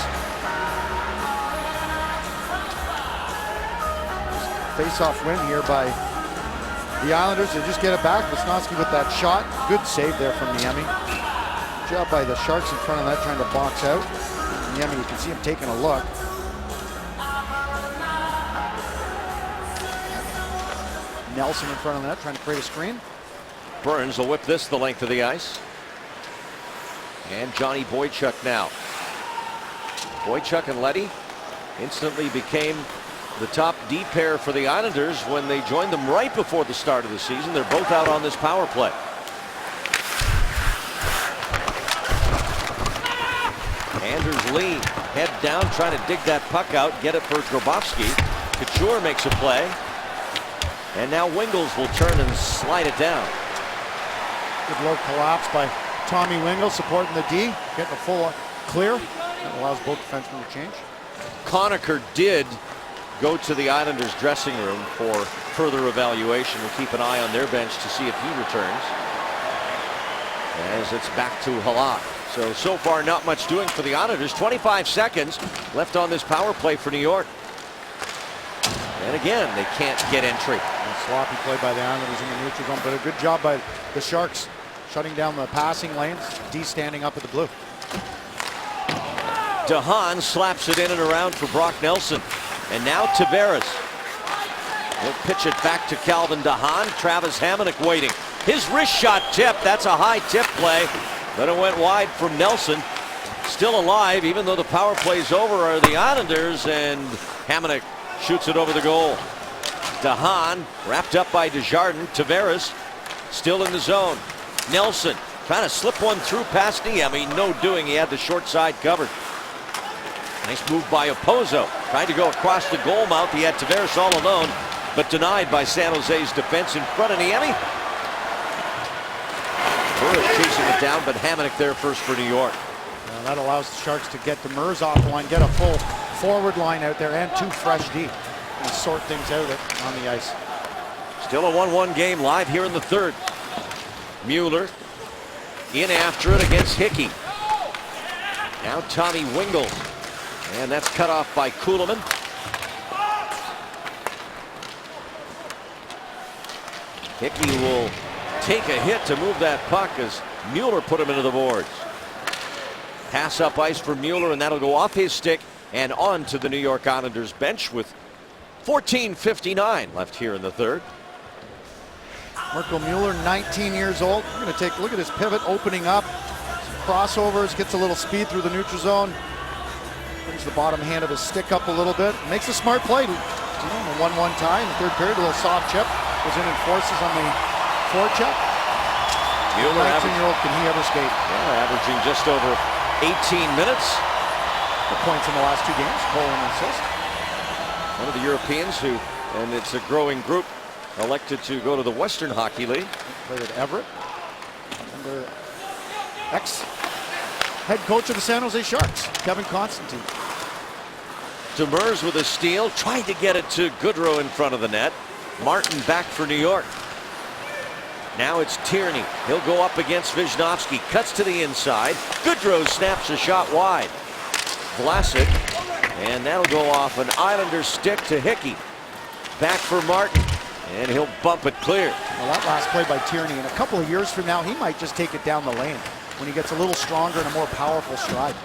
Speaker 3: Face-off win here by the Islanders. They just get it back. Wisniewski with that shot. Good save there from Niemi. Good job by the Sharks in front of that, trying to box out. Niemi, you can see him taking a look. Nelson in front of the net, trying to create a screen.
Speaker 2: Burns will whip this the length of the ice. And Johnny Boychuk now. Boychuk and Leddy instantly became the top D pair for the Islanders when they joined them right before the start of the season. They're both out on this power play. Anders Lee head down, trying to dig that puck out, get it for Grabowski. Couture makes a play. And now Wingels will turn and slide it down.
Speaker 3: Good low collapse by Tommy Wingels, supporting the D, getting a full clear. That allows both defensemen to change.
Speaker 2: Conacher did go to the Islanders dressing room for further evaluation. We'll keep an eye on their bench to see if he returns, as it's back to Halak. So far not much doing for the Islanders. 25 seconds left on this power play for New York. And again, they can't get entry.
Speaker 3: And sloppy play by the Islanders in the neutral zone, but a good job by the Sharks shutting down the passing lanes. D standing up at the blue.
Speaker 2: DeHaan slaps it in and around for Brock Nelson. And now Tavares. He'll pitch it back to Calvin DeHaan. Travis Hamonic waiting. His wrist shot tip. That's a high tip play, but it went wide from Nelson. Still alive, even though the power play's over, are the Islanders, and Hamonic shoots it over the goal. DeHaan wrapped up by Desjardins. Tavares still in the zone. Nelson trying to slip one through past Niemi. No doing. He had the short side covered. Nice move by Opozo. Trying to go across the goal mouth. He had Tavares all alone, but denied by San Jose's defense in front of Niemi. Burris chasing it down, but Hamonic there first for New York.
Speaker 3: That allows the Sharks to get Demers off the line, get a full forward line out there, and two fresh D, and sort things out on the ice.
Speaker 2: Still a 1-1 game live here in the third. Mueller in after it against Hickey. Now Tommy Wingels, and that's cut off by Kuhlman. Hickey will take a hit to move that puck as Mueller put him into the boards. Pass up ice for Mueller, and that'll go off his stick and on to the New York Islanders bench with 14:59 left here in the third.
Speaker 3: Mirko Mueller, 19 years old. We're going to take a look at his pivot opening up. Crossovers, gets a little speed through the neutral zone. Brings the bottom hand of his stick up a little bit. Makes a smart play. A 1-1 tie in the third period. A little soft chip. Goes in and forces on the forecheck.
Speaker 2: Mueller,
Speaker 3: 19-year-old, can he ever skate?
Speaker 2: Yeah, averaging just over 18 minutes.
Speaker 3: The points in the last two games. Goal and assist.
Speaker 2: One of the Europeans who, and it's a growing group, elected to go to the Western Hockey League.
Speaker 3: Played at Everett. Under ex-head coach of the San Jose Sharks, Kevin Constantine.
Speaker 2: Demers with a steal, tried to get it to Goodrow in front of the net. Martin back for New York. Now it's Tierney. He'll go up against Wisnowski. Cuts to the inside. Goodrow snaps a shot wide. Vlasic, and that'll go off an Islander stick to Hickey. Back for Martin, and he'll bump it clear.
Speaker 3: Well, that last play by Tierney, in a couple of years from now, he might just take it down the lane when he gets a little stronger and a more powerful stride.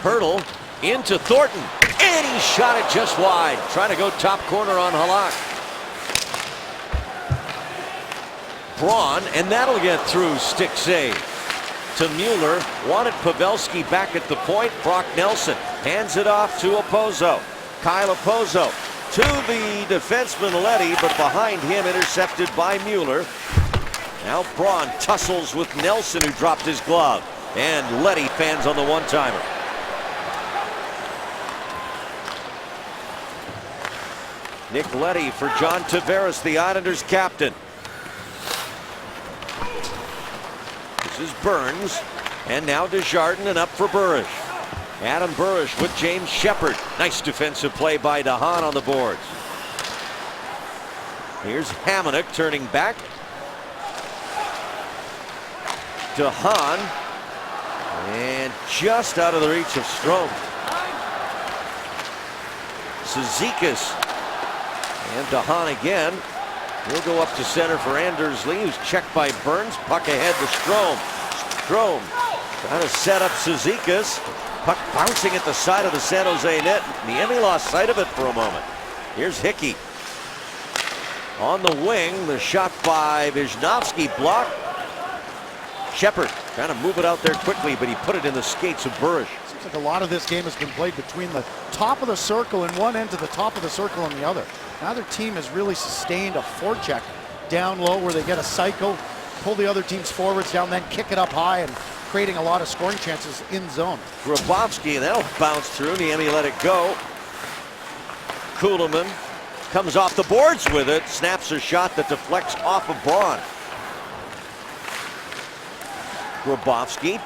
Speaker 2: Hurdle into Thornton, and he shot it just wide. Trying to go top corner on Halak. Braun, and that'll get through. Stick save to Mueller. Wanted Pavelski back at the point. Brock Nelson hands it off to Opozo. Kyle Opozo to the defenseman Leddy, but behind him intercepted by Mueller. Now Braun tussles with Nelson, who dropped his glove, and Leddy fans on the one-timer. Nick Leddy for John Tavares, the Islanders captain. This is Burns, and now Desjardins, and up for Burrish. Adam Burrish with James Shepard. Nice defensive play by DeHaan on the boards. Here's Hamonic turning back. DeHaan, and just out of the reach of Strome. Cizikas, and DeHaan again. He'll go up to center for Anders Lee, who's checked by Burns. Puck ahead to Strome. Strome trying to set up Cizikas. Puck bouncing at the side of the San Jose net. Niemi lost sight of it for a moment. Here's Hickey. On the wing, the shot by Wisniewski blocked. Shepard trying to move it out there quickly, but he put it in the skates of Burish.
Speaker 3: Seems like a lot of this game has been played between the top of the circle in one end to the top of the circle on the other. Neither team has really sustained a forecheck down low where they get a cycle, pull the other team's forwards down, then kick it up high and creating a lot of scoring chances in zone.
Speaker 2: Grabowski, and that'll bounce through. Niemi let it go. Kuhlman comes off the boards with it, snaps a shot that deflects off of Braun. Grabowski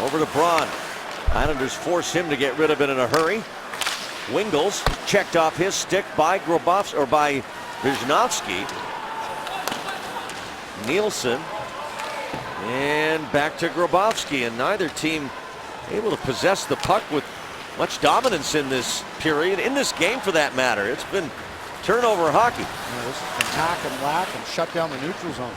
Speaker 2: over to Braun. Islanders force him to get rid of it in a hurry. Wingles checked off his stick by Grabowski, or by Wisniewski. Nielsen, and back to Grabowski, and neither team able to possess the puck with much dominance in this period, in this game for that matter. It's been turnover hockey.
Speaker 3: Yeah, this is attack and whack and shut down the neutral zone.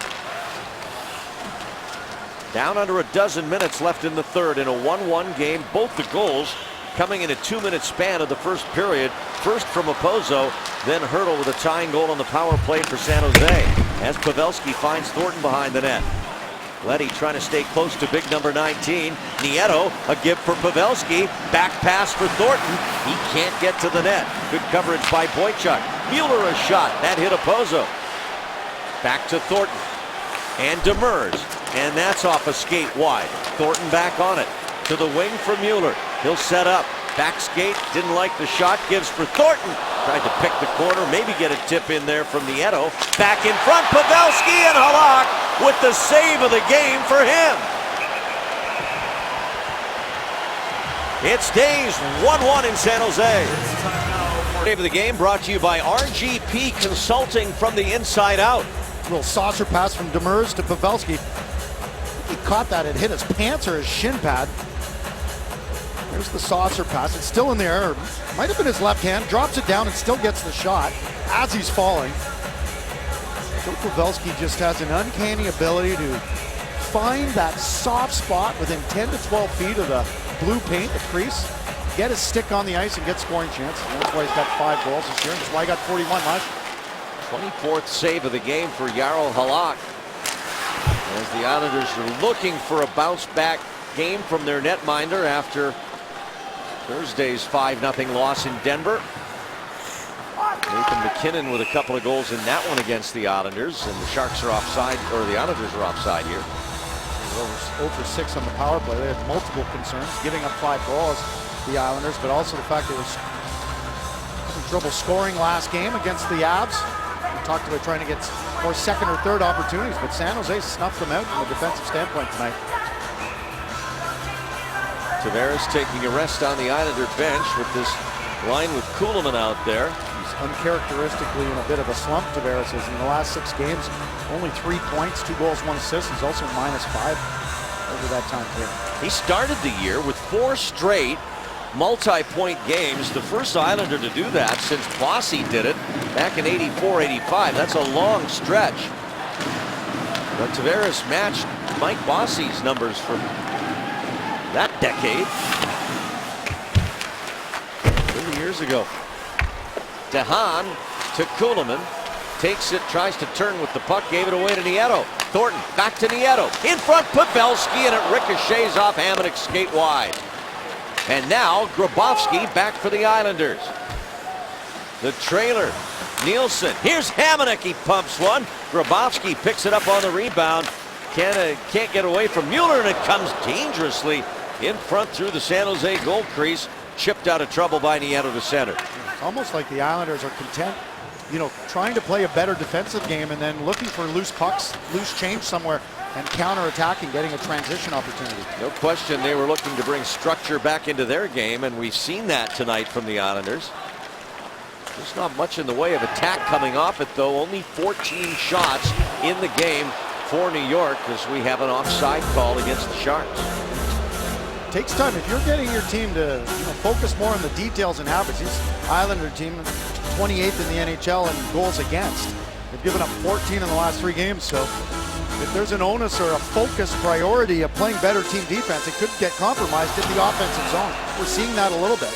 Speaker 2: Down under a dozen minutes left in the third in a 1-1 game. Both the goals coming in a 2-minute span of the first period. First from Okposo, then Hertl with a tying goal on the power play for San Jose, as Pavelski finds Thornton behind the net. Leddy trying to stay close to big number 19. Nieto, a give for Pavelski. Back pass for Thornton. He can't get to the net. Good coverage by Boychuk. Mueller a shot. That hit Okposo. Back to Thornton. And Demers. And that's off a skate wide. Thornton back on it. To the wing for Mueller. He'll set up. Back skate. Didn't like the shot. Gives for Thornton. Tried to pick the corner. Maybe get a tip in there from Nieto. Back in front. Pavelski and Halak with the save of the game for him. It stays 1-1 in San Jose. Save of the game brought to you by RGP Consulting from the inside out.
Speaker 3: Little saucer pass from Demers to Pavelski. He caught that. It hit his pants or his shin pad. There's the saucer pass. It's still in the air. Might have been his left hand. Drops it down and still gets the shot as he's falling. Joe Pavelski just has an uncanny ability to find that soft spot within 10 to 12 feet of the blue paint, the crease, get his stick on the ice and get scoring chance. And that's why he's got 5 goals this year. That's why he got 41 last year.
Speaker 2: 24th save of the game for Jarro Halak, as the Islanders are looking for a bounce back game from their netminder after Thursday's 5-0 loss in Denver. Nathan MacKinnon with a couple of goals in that one against the Islanders, and the Sharks are offside, or the Islanders are offside here.
Speaker 3: 0 for 6 on the power play. They have multiple concerns, giving up 5 goals, the Islanders, but also the fact they were having trouble scoring last game against the Avs. We talked about trying to get more second or third opportunities, but San Jose snuffed them out from a defensive standpoint tonight.
Speaker 2: Tavares taking a rest on the Islander bench with this line with Kuhlman out there.
Speaker 3: He's uncharacteristically in a bit of a slump, Tavares is. In the last 6 games, only 3 points, 2 goals, 1 assist. He's also -5 over that time period.
Speaker 2: He started the year with 4 straight multi-point games. The first Islander to do that since Bossy did it back in 84-85. That's a long stretch. But Tavares matched Mike Bossy's numbers from that decade 30 years ago. DeHaan to Kuhlman. Takes it, tries to turn with the puck, gave it away to Nieto. Thornton back to Nieto. In front, Pavelski, and it ricochets off Hamonic skate wide. And now Grabowski back for the Islanders. The trailer. Nielsen. Here's Hamonic. He pumps one. Grabowski picks it up on the rebound. Can't get away from Mueller, and it comes dangerously in front through the San Jose goal crease. Chipped out of trouble by Nieto to center.
Speaker 3: It's almost like the Islanders are content, you know, trying to play a better defensive game and then looking for loose pucks, loose change somewhere, and counter-attacking, getting a transition opportunity.
Speaker 2: No question they were looking to bring structure back into their game, and we've seen that tonight from the Islanders. There's not much in the way of attack coming off it, though. Only 14 shots in the game for New York, as we have an offside call against the Sharks.
Speaker 3: It takes time. If you're getting your team to focus more on the details and habits, this Islander team 28th in the NHL in goals against. They've given up 14 in the last 3 games, so if there's an onus or a focus priority of playing better team defense, it could get compromised in the offensive zone. We're seeing that a little bit.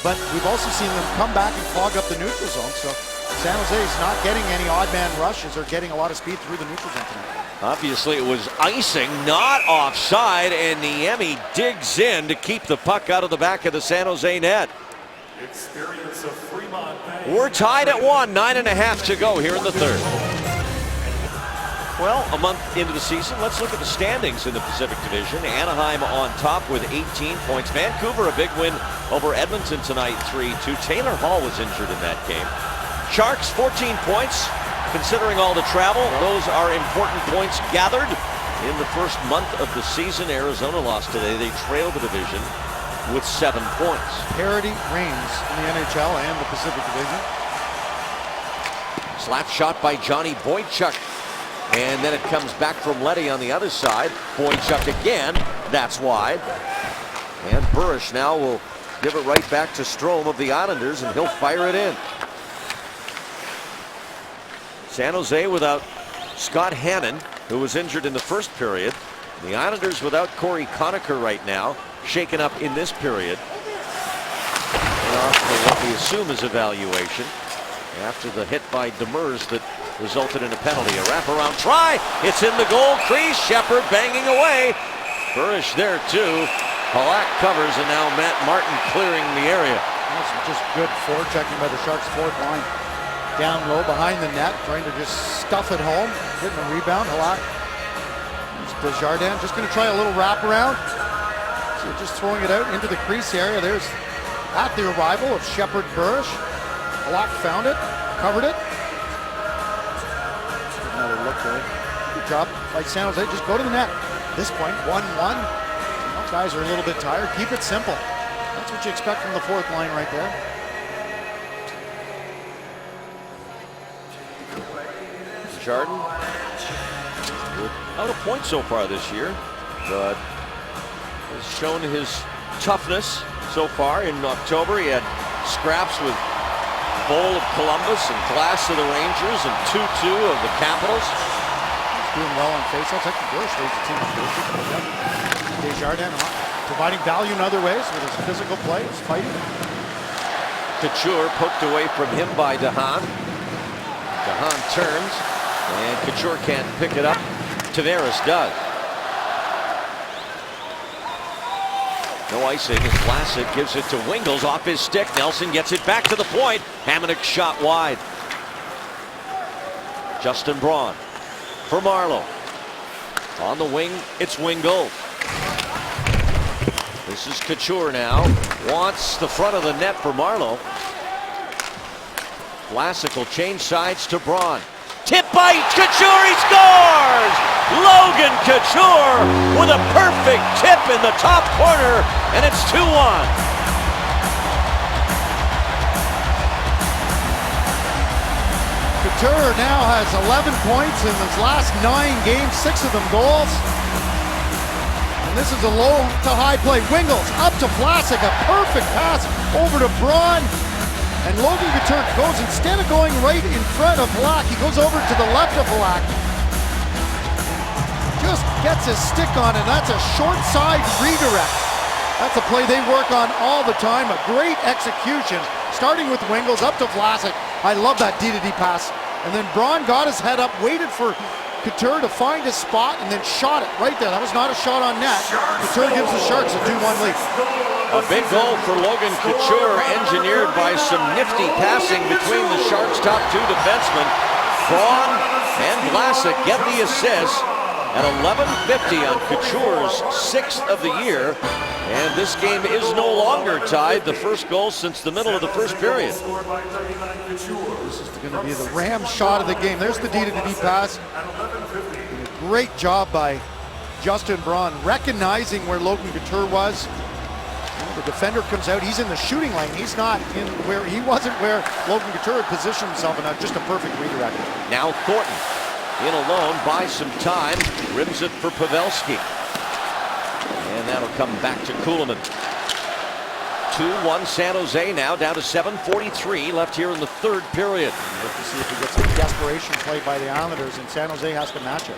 Speaker 3: But we've also seen them come back and clog up the neutral zone. So San Jose is not getting any odd man rushes or getting a lot of speed through the neutral zone tonight.
Speaker 2: Obviously, it was icing, not offside, and Niemi digs in to keep the puck out of the back of the San Jose net.
Speaker 5: Experience of Fremont Bay.
Speaker 2: We're tied at 1, 9.5 to go here in the third. Well, a month into the season, let's look at the standings in the Pacific Division. Anaheim on top with 18 points. Vancouver, a big win over Edmonton tonight, 3-2. Taylor Hall was injured in that game. Sharks, 14 points. Considering all the travel, those are important points gathered in the first month of the season. Arizona lost today. They trail the division with 7 points.
Speaker 3: Parity reigns in the NHL and the Pacific Division.
Speaker 2: Slap shot by Johnny Boychuk. And then it comes back from Leddy on the other side. Boychuk again. That's wide. And Burish now will give it right back to Strome of the Islanders, and he'll fire it in. San Jose without Scott Hannon, who was injured in the first period. The Islanders without Corey Conacher right now, shaken up in this period. And off for what we assume is evaluation after the hit by Demers that resulted in a penalty. A wraparound try. It's in the goal crease. Shepherd banging away. Burish there too. Halak covers, and now Matt Martin clearing the area.
Speaker 3: That's just good forechecking by the Sharks' fourth line. Down low behind the net, trying to just stuff it home. Getting a rebound. Halak. Desjardins just going to try a little wraparound. So just throwing it out into the crease area. There's at the arrival of Shepherd Burish. Halak found it, covered it. Another look there. Good job by San Jose. Just go to the net. At this point, 1-1. Those guys are a little bit tired. Keep it simple. That's what you expect from the fourth line right there.
Speaker 2: Chardon without a point so far this year, but has shown his toughness so far. In October, he had scraps with Bowl of Columbus and Glass of the Rangers and 2-2 of the Capitals.
Speaker 3: He's doing well on faceoffs. I think Burish leads the team. Desjardins providing value in other ways with his physical play, his fighting.
Speaker 2: Couture poked away from him by DeHaan. DeHaan turns, and Couture can't pick it up. Tavares does. No icing as Vlasic gives it to Wingels off his stick. Nelson gets it back to the point. Hamonic shot wide. Justin Braun for Marleau. On the wing, it's Wingels. This is Couture now. Wants the front of the net for Marleau. Vlasic will change sides to Braun. Tip by Couture, he scores! Logan Couture with a perfect tip in the top corner, and it's 2-1.
Speaker 3: Couture now has 11 points in his last 9 games, 6 of them goals. And this is a low to high play. Wingels up to Vlasic, a perfect pass over to Braun. And Logan Couture goes, instead of going right in front of Halak, he goes over to the left of Halak. Just gets his stick on it. That's a short side redirect. That's a play they work on all the time. A great execution, starting with Wingels up to Vlasic. I love that D-to-D pass. And then Braun got his head up, waited for Couture to find his spot, and then shot it right there. That was not a shot on net. Couture gives the Sharks a 2-1 lead.
Speaker 2: A big goal for Logan Couture, engineered by some nifty passing between the Sharks' top 2 defensemen. Braun and Vlasic get the assist at 11:50 on Couture's 6th of the year. And this game is no longer tied. The first goal since the middle of the first period.
Speaker 3: This is going to be the Ram shot of the game. There's the D-to-D pass. Great job by Justin Braun, recognizing where Logan Couture was. The defender comes out. He's in the shooting lane. He's not in where he wasn't where Logan Couture had positioned himself, and just a perfect redirect.
Speaker 2: Now Thornton in alone, buys some time, rims it for Pavelski. And that'll come back to Kuhlman. 2-1 San Jose now, down to 7:43 left here in the third period.
Speaker 3: We'll have to see if he gets a desperation play by the Islanders, and San Jose has to match it.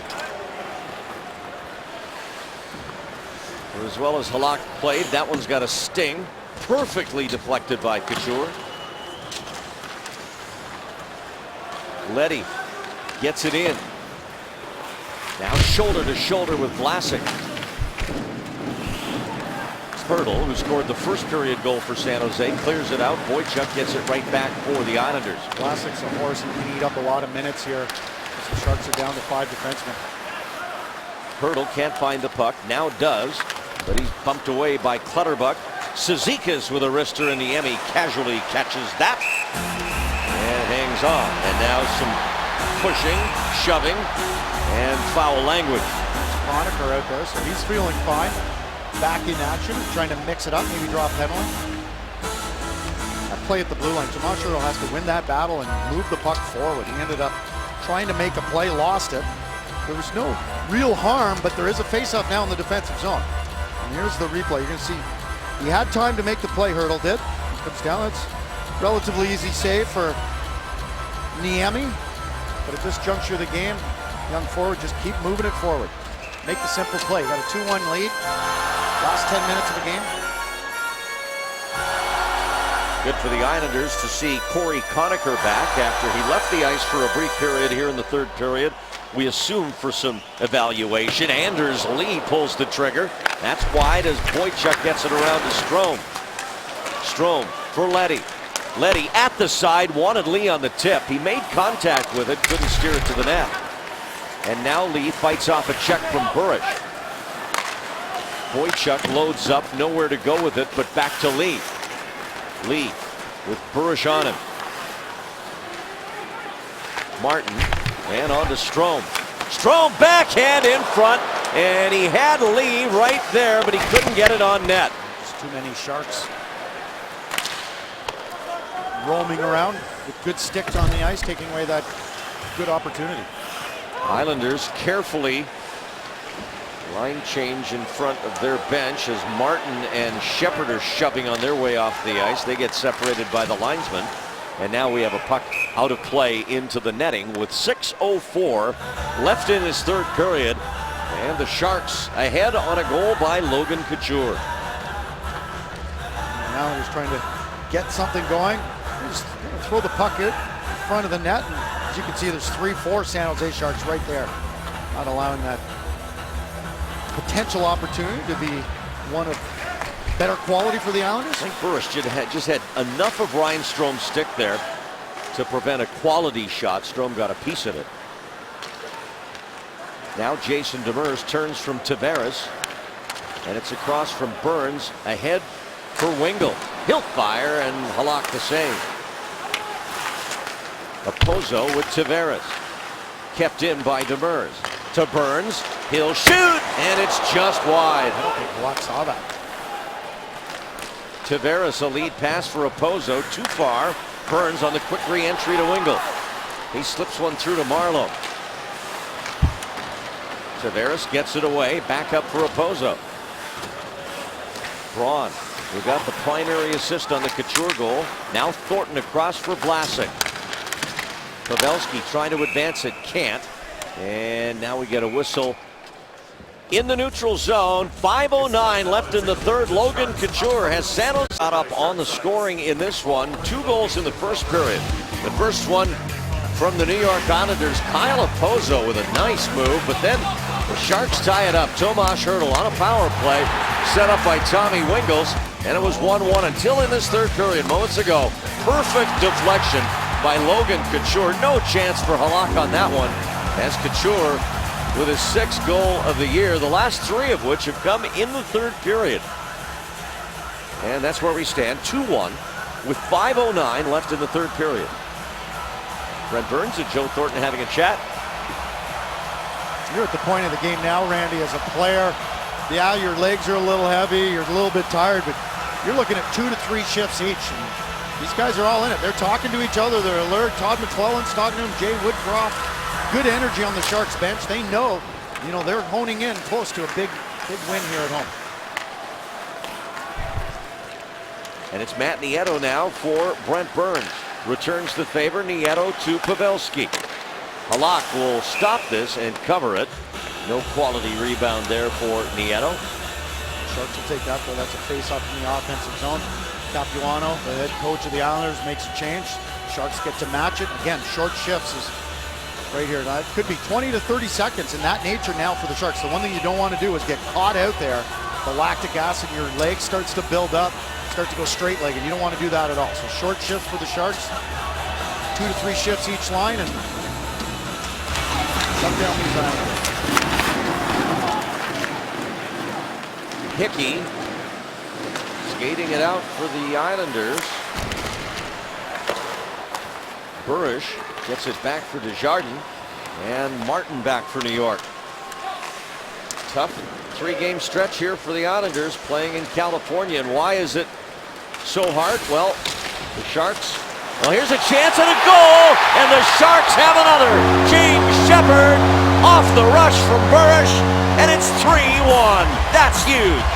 Speaker 2: For as well as Halak played, that one's got a sting. Perfectly deflected by Couture. Leddy gets it in. Now shoulder to shoulder with Vlasic. Hertl, who scored the first period goal for San Jose, clears it out. Boychuk gets it right back for the Islanders.
Speaker 3: Vlasic's a horse and can eat up a lot of minutes here. The Sharks are down to 5 defensemen.
Speaker 2: Hertl can't find the puck, now does, but he's bumped away by Clutterbuck. Cizikas with a wrister in the Emmy casually catches that and hangs on. And now some pushing, shoving, and foul language.
Speaker 3: Conacher out there, so he's feeling fine. Back in action, trying to mix it up, maybe draw a penalty. That play at the blue line, Tomas Hertl has to win that battle and move the puck forward. He ended up trying to make a play, lost it. There was no real harm, but there is a face-off now in the defensive zone. And here's the replay. You're going to see he had time to make the play, Hertl did. He comes down, it's relatively easy save for Niemi. But at this juncture of the game, young forward, just keep moving it forward. Make the simple play. Got a 2-1 lead. Last 10 minutes of the game.
Speaker 2: Good for the Islanders to see Corey Conacher back after he left the ice for a brief period here in the third period. We assume for some evaluation. Anders Lee pulls the trigger. That's wide as Boychuk gets it around to Strome. Strome for Leddy. Leddy at the side, wanted Lee on the tip. He made contact with it, couldn't steer it to the net. And now Lee fights off a check from Burish. Boychuk loads up, nowhere to go with it, but back to Lee. Lee with Burish on him. Martin and on to Strome. Strome backhand in front, and he had Lee right there, but he couldn't get it on net.
Speaker 3: There's too many Sharks roaming around with good sticks on the ice, taking away that good opportunity.
Speaker 2: Islanders carefully line change in front of their bench as Martin and Shepherd are shoving on their way off the ice. They get separated by the linesman. And now we have a puck out of play into the netting with 6:04 left in this third period. And the Sharks ahead on a goal by Logan Couture.
Speaker 3: Now he's trying to get something going. Just throw the puck in front of the net. And as you can see, there's 3-4 San Jose Sharks right there. Not allowing that potential opportunity to be one of better quality for the Islanders.
Speaker 2: I think Burish just had enough of Ryan Strome's stick there to prevent a quality shot. Strome got a piece of it. Now Jason Demers turns from Tavares, and it's across from Burns, ahead for Wingle. He'll fire, and Halak the save. Opozo with Tavares. Kept in by Demers. To Burns. He'll shoot, and it's just wide.
Speaker 3: I don't think Halak saw that.
Speaker 2: Tavares, a lead pass for Opozo. Too far. Burns on the quick re-entry to Wingle. He slips one through to Marleau. Tavares gets it away. Back up for Opozo. Braun. We got the primary assist on the Couture goal. Now Thornton across for Vlasic. Pavelski trying to advance it. Can't. And now we get a whistle in the neutral zone. 5:09 left in the third. Logan Couture has San Jose up on the scoring in this one. 2 goals in the first period. The first one from the New York Islanders, Kyle Opozo with a nice move, but then the Sharks tie it up. Tomas Hertl on a power play set up by Tommy Wingels, and it was 1-1 until in this third period moments ago. Perfect deflection by Logan Couture. No chance for Halak on that one, as Couture with his 6th goal of the year, the last 3 of which have come in the third period. And that's where we stand, 2-1 with 5:09 left in the third period. Brent Burns and Joe Thornton having a chat.
Speaker 3: You're at the point of the game now, Randy, as a player. Yeah, your legs are a little heavy, you're a little bit tired, but you're looking at 2 to 3 shifts each. And these guys are all in it. They're talking to each other. They're alert. Todd McClellan's talking to him. Jay Woodcroft. Good energy on the Sharks bench. They know, they're honing in close to a big win here at home.
Speaker 2: And it's Matt Nieto now for Brent Burns. Returns the favor. Nieto to Pavelski. Halak will stop this and cover it. No quality rebound there for Nieto.
Speaker 3: Sharks will take that, though. That's a face-off in the offensive zone. Capuano, the head coach of the Islanders, makes a change. Sharks get to match it. Again, short shifts is right here. Now, it could be 20 to 30 seconds in that nature now for the Sharks. The one thing you don't want to do is get caught out there. The lactic acid in your leg starts to build up, start to go straight-legged. You don't want to do that at all. So short shifts for the Sharks. 2 to 3 shifts each line, and shut down these Islanders.
Speaker 2: Hickey skating it out for the Islanders. Burish gets it back for Desjardins, and Martin back for New York. Tough 3-game stretch here for the Islanders playing in California. And why is it so hard? Well, the Sharks, well, here's a chance and a goal, and the Sharks have another. James Sheppard off the rush from Burish, and it's 3-1. That's huge.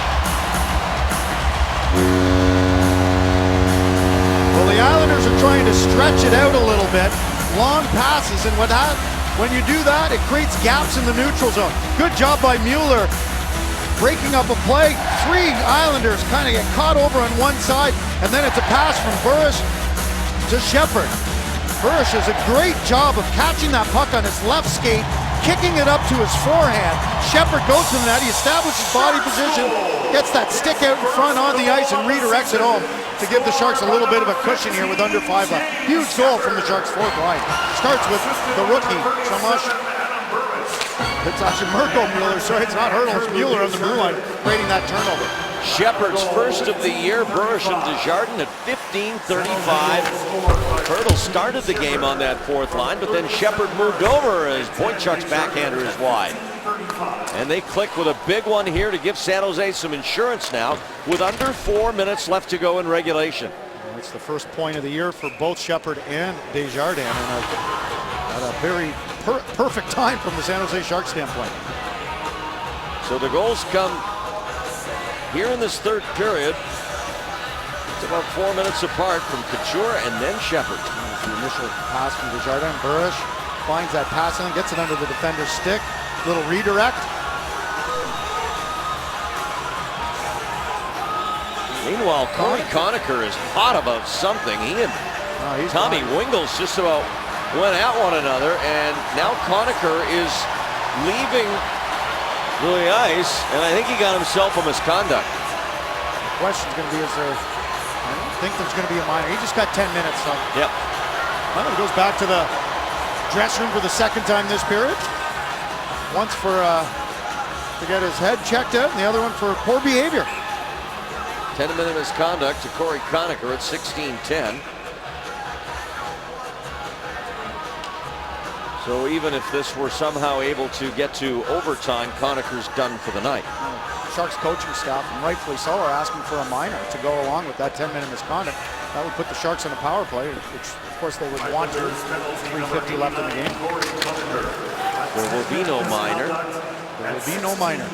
Speaker 3: Well, the Islanders are trying to stretch it out a little bit. Long passes, and when you do that, it creates gaps in the neutral zone. Good job by Mueller breaking up a play. 3 Islanders kind of get caught over on one side, and then it's a pass from Burish to Sheppard. Burish does a great job of catching that puck on his left skate, kicking it up to his forehand. Sheppard goes to the net, he establishes body position, gets that stick out in front on the ice, and redirects it home to give the Sharks a little bit of a cushion here with under 5 left. Huge goal from the Sharks' fourth line. Starts with the rookie, Samash. It's actually Mirko Mueller, sorry, it's not Hurdle, it's Mueller on the blue line, creating that turnover.
Speaker 2: Sheppard's first of the year. Burish and Desjardins at 15:35. Hurdle started the game on that fourth line, but then Sheppard moved over as Boychuk's backhander is wide. And they click with a big one here to give San Jose some insurance now with under 4 minutes left to go in regulation.
Speaker 3: It's the first point of the year for both Sheppard and Desjardins, and at a very perfect time from the San Jose Sharks standpoint.
Speaker 2: So the goals come here in this third period. It's about 4 minutes apart from Couture and then Sheppard.
Speaker 3: The initial pass from Desjardins. Burish finds that pass and gets it under the defender's stick. Little redirect.
Speaker 2: Meanwhile, Corey Conacher is hot about something. He and Tommy Wingels just about went at one another, and now Conacher is leaving the ice, and I think he got himself a misconduct.
Speaker 3: The question's going to be, I don't think there's going to be a minor. He just got 10 minutes. So.
Speaker 2: Yep.
Speaker 3: Well, he goes back to the dressing room for the second time this period. Once for to get his head checked out, and the other one for poor behavior.
Speaker 2: 10-minute misconduct to Corey Conacher at 16:10. So even if this were somehow able to get to overtime, Conacher's done for the night.
Speaker 3: Sharks coaching staff, and rightfully so, are asking for a minor to go along with that 10-minute misconduct. That would put the Sharks in a power play, which of course they would want to. 3:50 left in the game.
Speaker 2: There will be no minor.
Speaker 3: There will be no minor.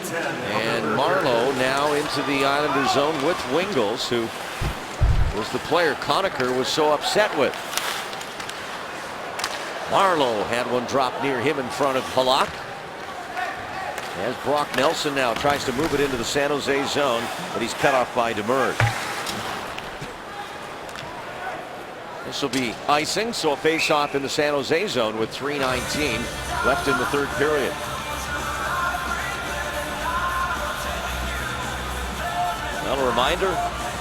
Speaker 2: And Marleau now into the Islander zone with Wingels, who was the player Conacher was so upset with. Marleau had one drop near him in front of Halak. As Brock Nelson now tries to move it into the San Jose zone, but he's cut off by Demers. This will be icing, so a face-off in the San Jose zone with 3:19 left in the third period. Well, a reminder,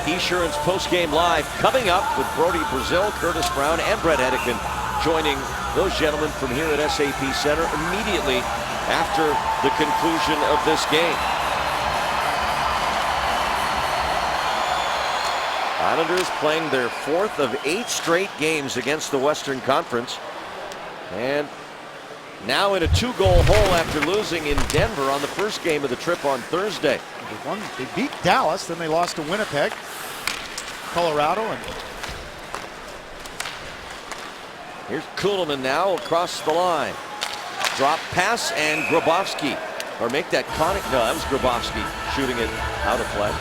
Speaker 2: Esurance Postgame Live coming up with Brody Brazil, Curtis Brown, and Brett Hedican joining those gentlemen from here at SAP Center immediately after the conclusion of this game. Islanders playing their 4th of 8 straight games against the Western Conference, and now in a 2-goal hole after losing in Denver on the first game of the trip on Thursday.
Speaker 3: They beat Dallas, then they lost to Winnipeg, Colorado, and
Speaker 2: here's Kuhlman now across the line. Drop pass, and Grabowski, or make that conic. No, that was Grabowski shooting it out of play.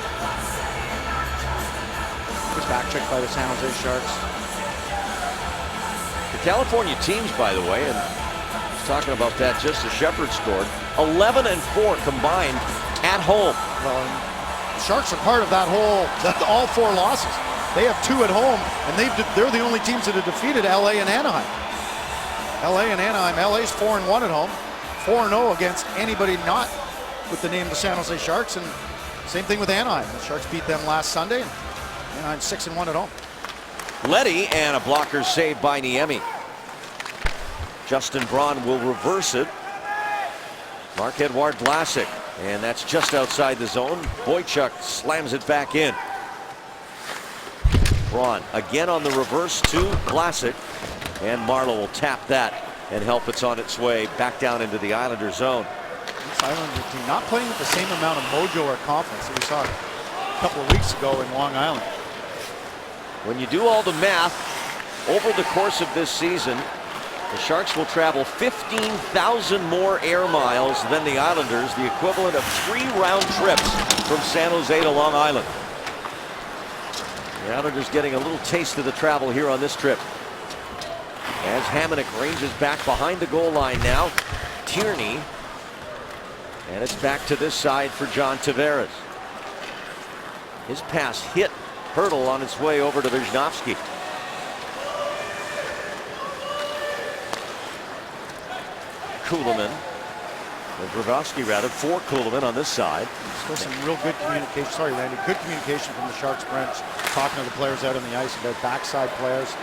Speaker 3: was back checked by the San Jose Sharks.
Speaker 2: The California teams, by the way, and I was talking about that just as Sheppard scored, 11-4 combined at home.
Speaker 3: Well, Sharks are part of that whole, all 4 losses. They have 2 at home, and they're the only teams that have defeated LA and Anaheim. LA and Anaheim. LA's 4-1 at home, 4-0 against anybody not with the name of the San Jose Sharks, and same thing with Anaheim. The Sharks beat them last Sunday, and Anaheim's 6-1 at home.
Speaker 2: Leddy, and a blocker saved by Niemi. Justin Braun will reverse it. Marc-Edouard Vlasic, and that's just outside the zone. Boychuk slams it back in. Braun again on the reverse to Vlasic, and Marleau will tap that and help it's on its way back down into the Islander zone.
Speaker 3: This Islander team not playing with the same amount of mojo or confidence that we saw a couple of weeks ago in Long Island.
Speaker 2: When you do all the math, over the course of this season, the Sharks will travel 15,000 more air miles than the Islanders, the equivalent of 3 round trips from San Jose to Long Island. The Islanders getting a little taste of the travel here on this trip. As Hamonic ranges back behind the goal line now. Tierney. And it's back to this side for John Tavares. His pass hit Hurdle on its way over to Wisniewski. Kulemin. Grabowski rather, for Kulemin on this side.
Speaker 3: Still some real good communication. Sorry, Randy. Good communication from the Sharks bench, talking to the players out on the ice about backside players.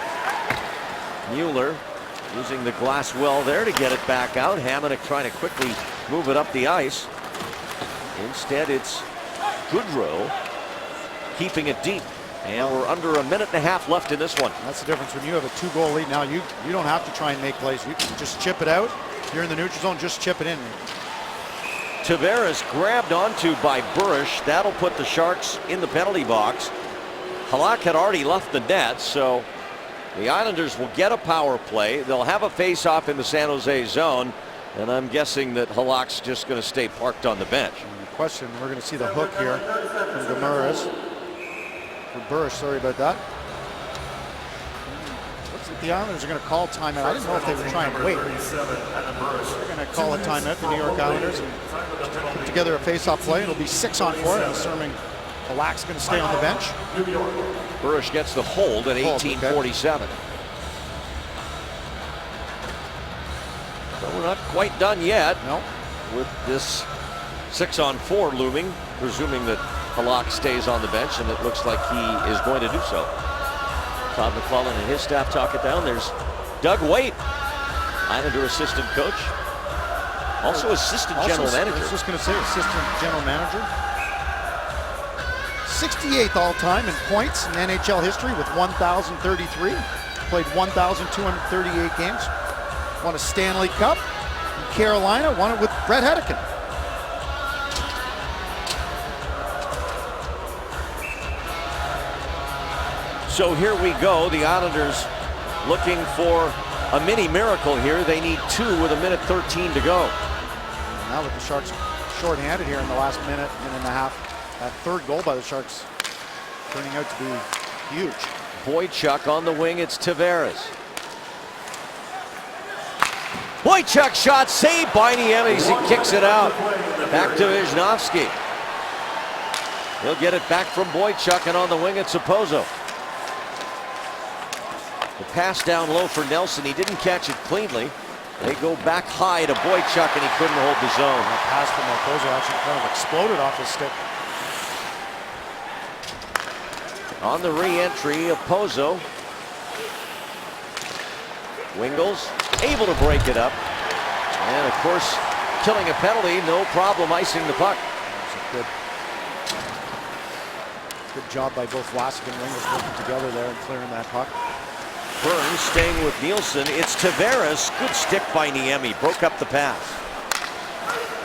Speaker 2: Mueller using the glass well there to get it back out. Hamonic trying to quickly move it up the ice. Instead, it's Goodrow keeping it deep. And we're under a minute and a half left in this one.
Speaker 3: That's the difference when you have a 2-goal lead. Now you don't have to try and make plays. You can just chip it out. You're in the neutral zone, just chip it in.
Speaker 2: Tavares grabbed onto by Burish. That'll put the Sharks in the penalty box. Halak had already left the net, so the Islanders will get a power play. They'll have a face-off in the San Jose zone, and I'm guessing that Halak's just going to stay parked on the bench.
Speaker 3: And the question, we're going to see the hook here from Gamaras. For Burish, sorry about that. Looks like the Islanders are going to call timeout. I didn't know if they were trying to wait. They're going to call a timeout, the New York Islanders, and put together a face-off play. It'll be 6-on-4, assuming Halak's going to stay on the bench.
Speaker 2: Burish gets the hold at 18:47. So we're not quite done yet.
Speaker 3: No.
Speaker 2: With this 6-on-4 looming, presuming that Halak stays on the bench, and it looks like he is going to do so. Todd McClellan and his staff talk it down. There's Doug Waite, Islander assistant coach, also assistant general manager.
Speaker 3: I was just going to say assistant general manager. 68th all-time in points in NHL history with 1,033. Played 1,238 games. Won a Stanley Cup in Carolina. Won it with Brett Hedican.
Speaker 2: So here we go. The Islanders looking for a mini miracle here. They need 2 with 1:13 to go.
Speaker 3: Now with the Sharks shorthanded here in the last minute and a half. That third goal by the Sharks turning out to be huge.
Speaker 2: Boychuk on the wing. It's Tavares. Boychuk shot saved by Niemi. He kicks it out. Back to Wisniewski. He'll get it back from Boychuk, and on the wing it's Okposo. The pass down low for Nelson. He didn't catch it cleanly. They go back high to Boychuk, and he couldn't hold the zone.
Speaker 3: That pass from Okposo actually kind of exploded off his stick.
Speaker 2: On the re-entry of Okposo. Wingles able to break it up. And of course, killing a penalty, no problem icing the puck.
Speaker 3: That's a good job by both Vlasic and Wingles working together there and clearing that puck.
Speaker 2: Burns staying with Nielsen. It's Tavares. Good stick by Niemi. Broke up the pass.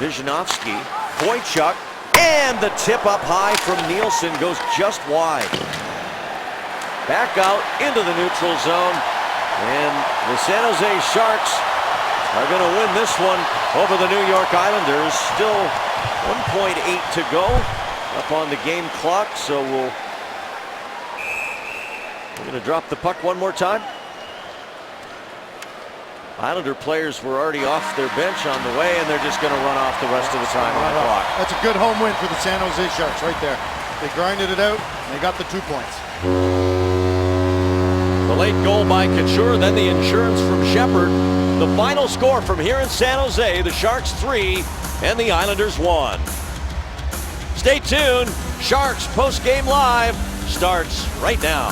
Speaker 2: Wisniewski. Boychuk. And the tip up high from Nielsen goes just wide. Back out into the neutral zone. And the San Jose Sharks are going to win this one over the New York Islanders. Still 1.8 to go up on the game clock. So we're going to drop the puck one more time. Islander players were already off their bench on the way, and they're just going to run off the rest of the time on the clock.
Speaker 3: That's a good home win for the San Jose Sharks right there. They grinded it out. They got the 2 points.
Speaker 2: The late goal by Couture, then the insurance from Shepard. The final score from here in San Jose, the Sharks 3 and the Islanders 1. Stay tuned. Sharks post-game live starts right now.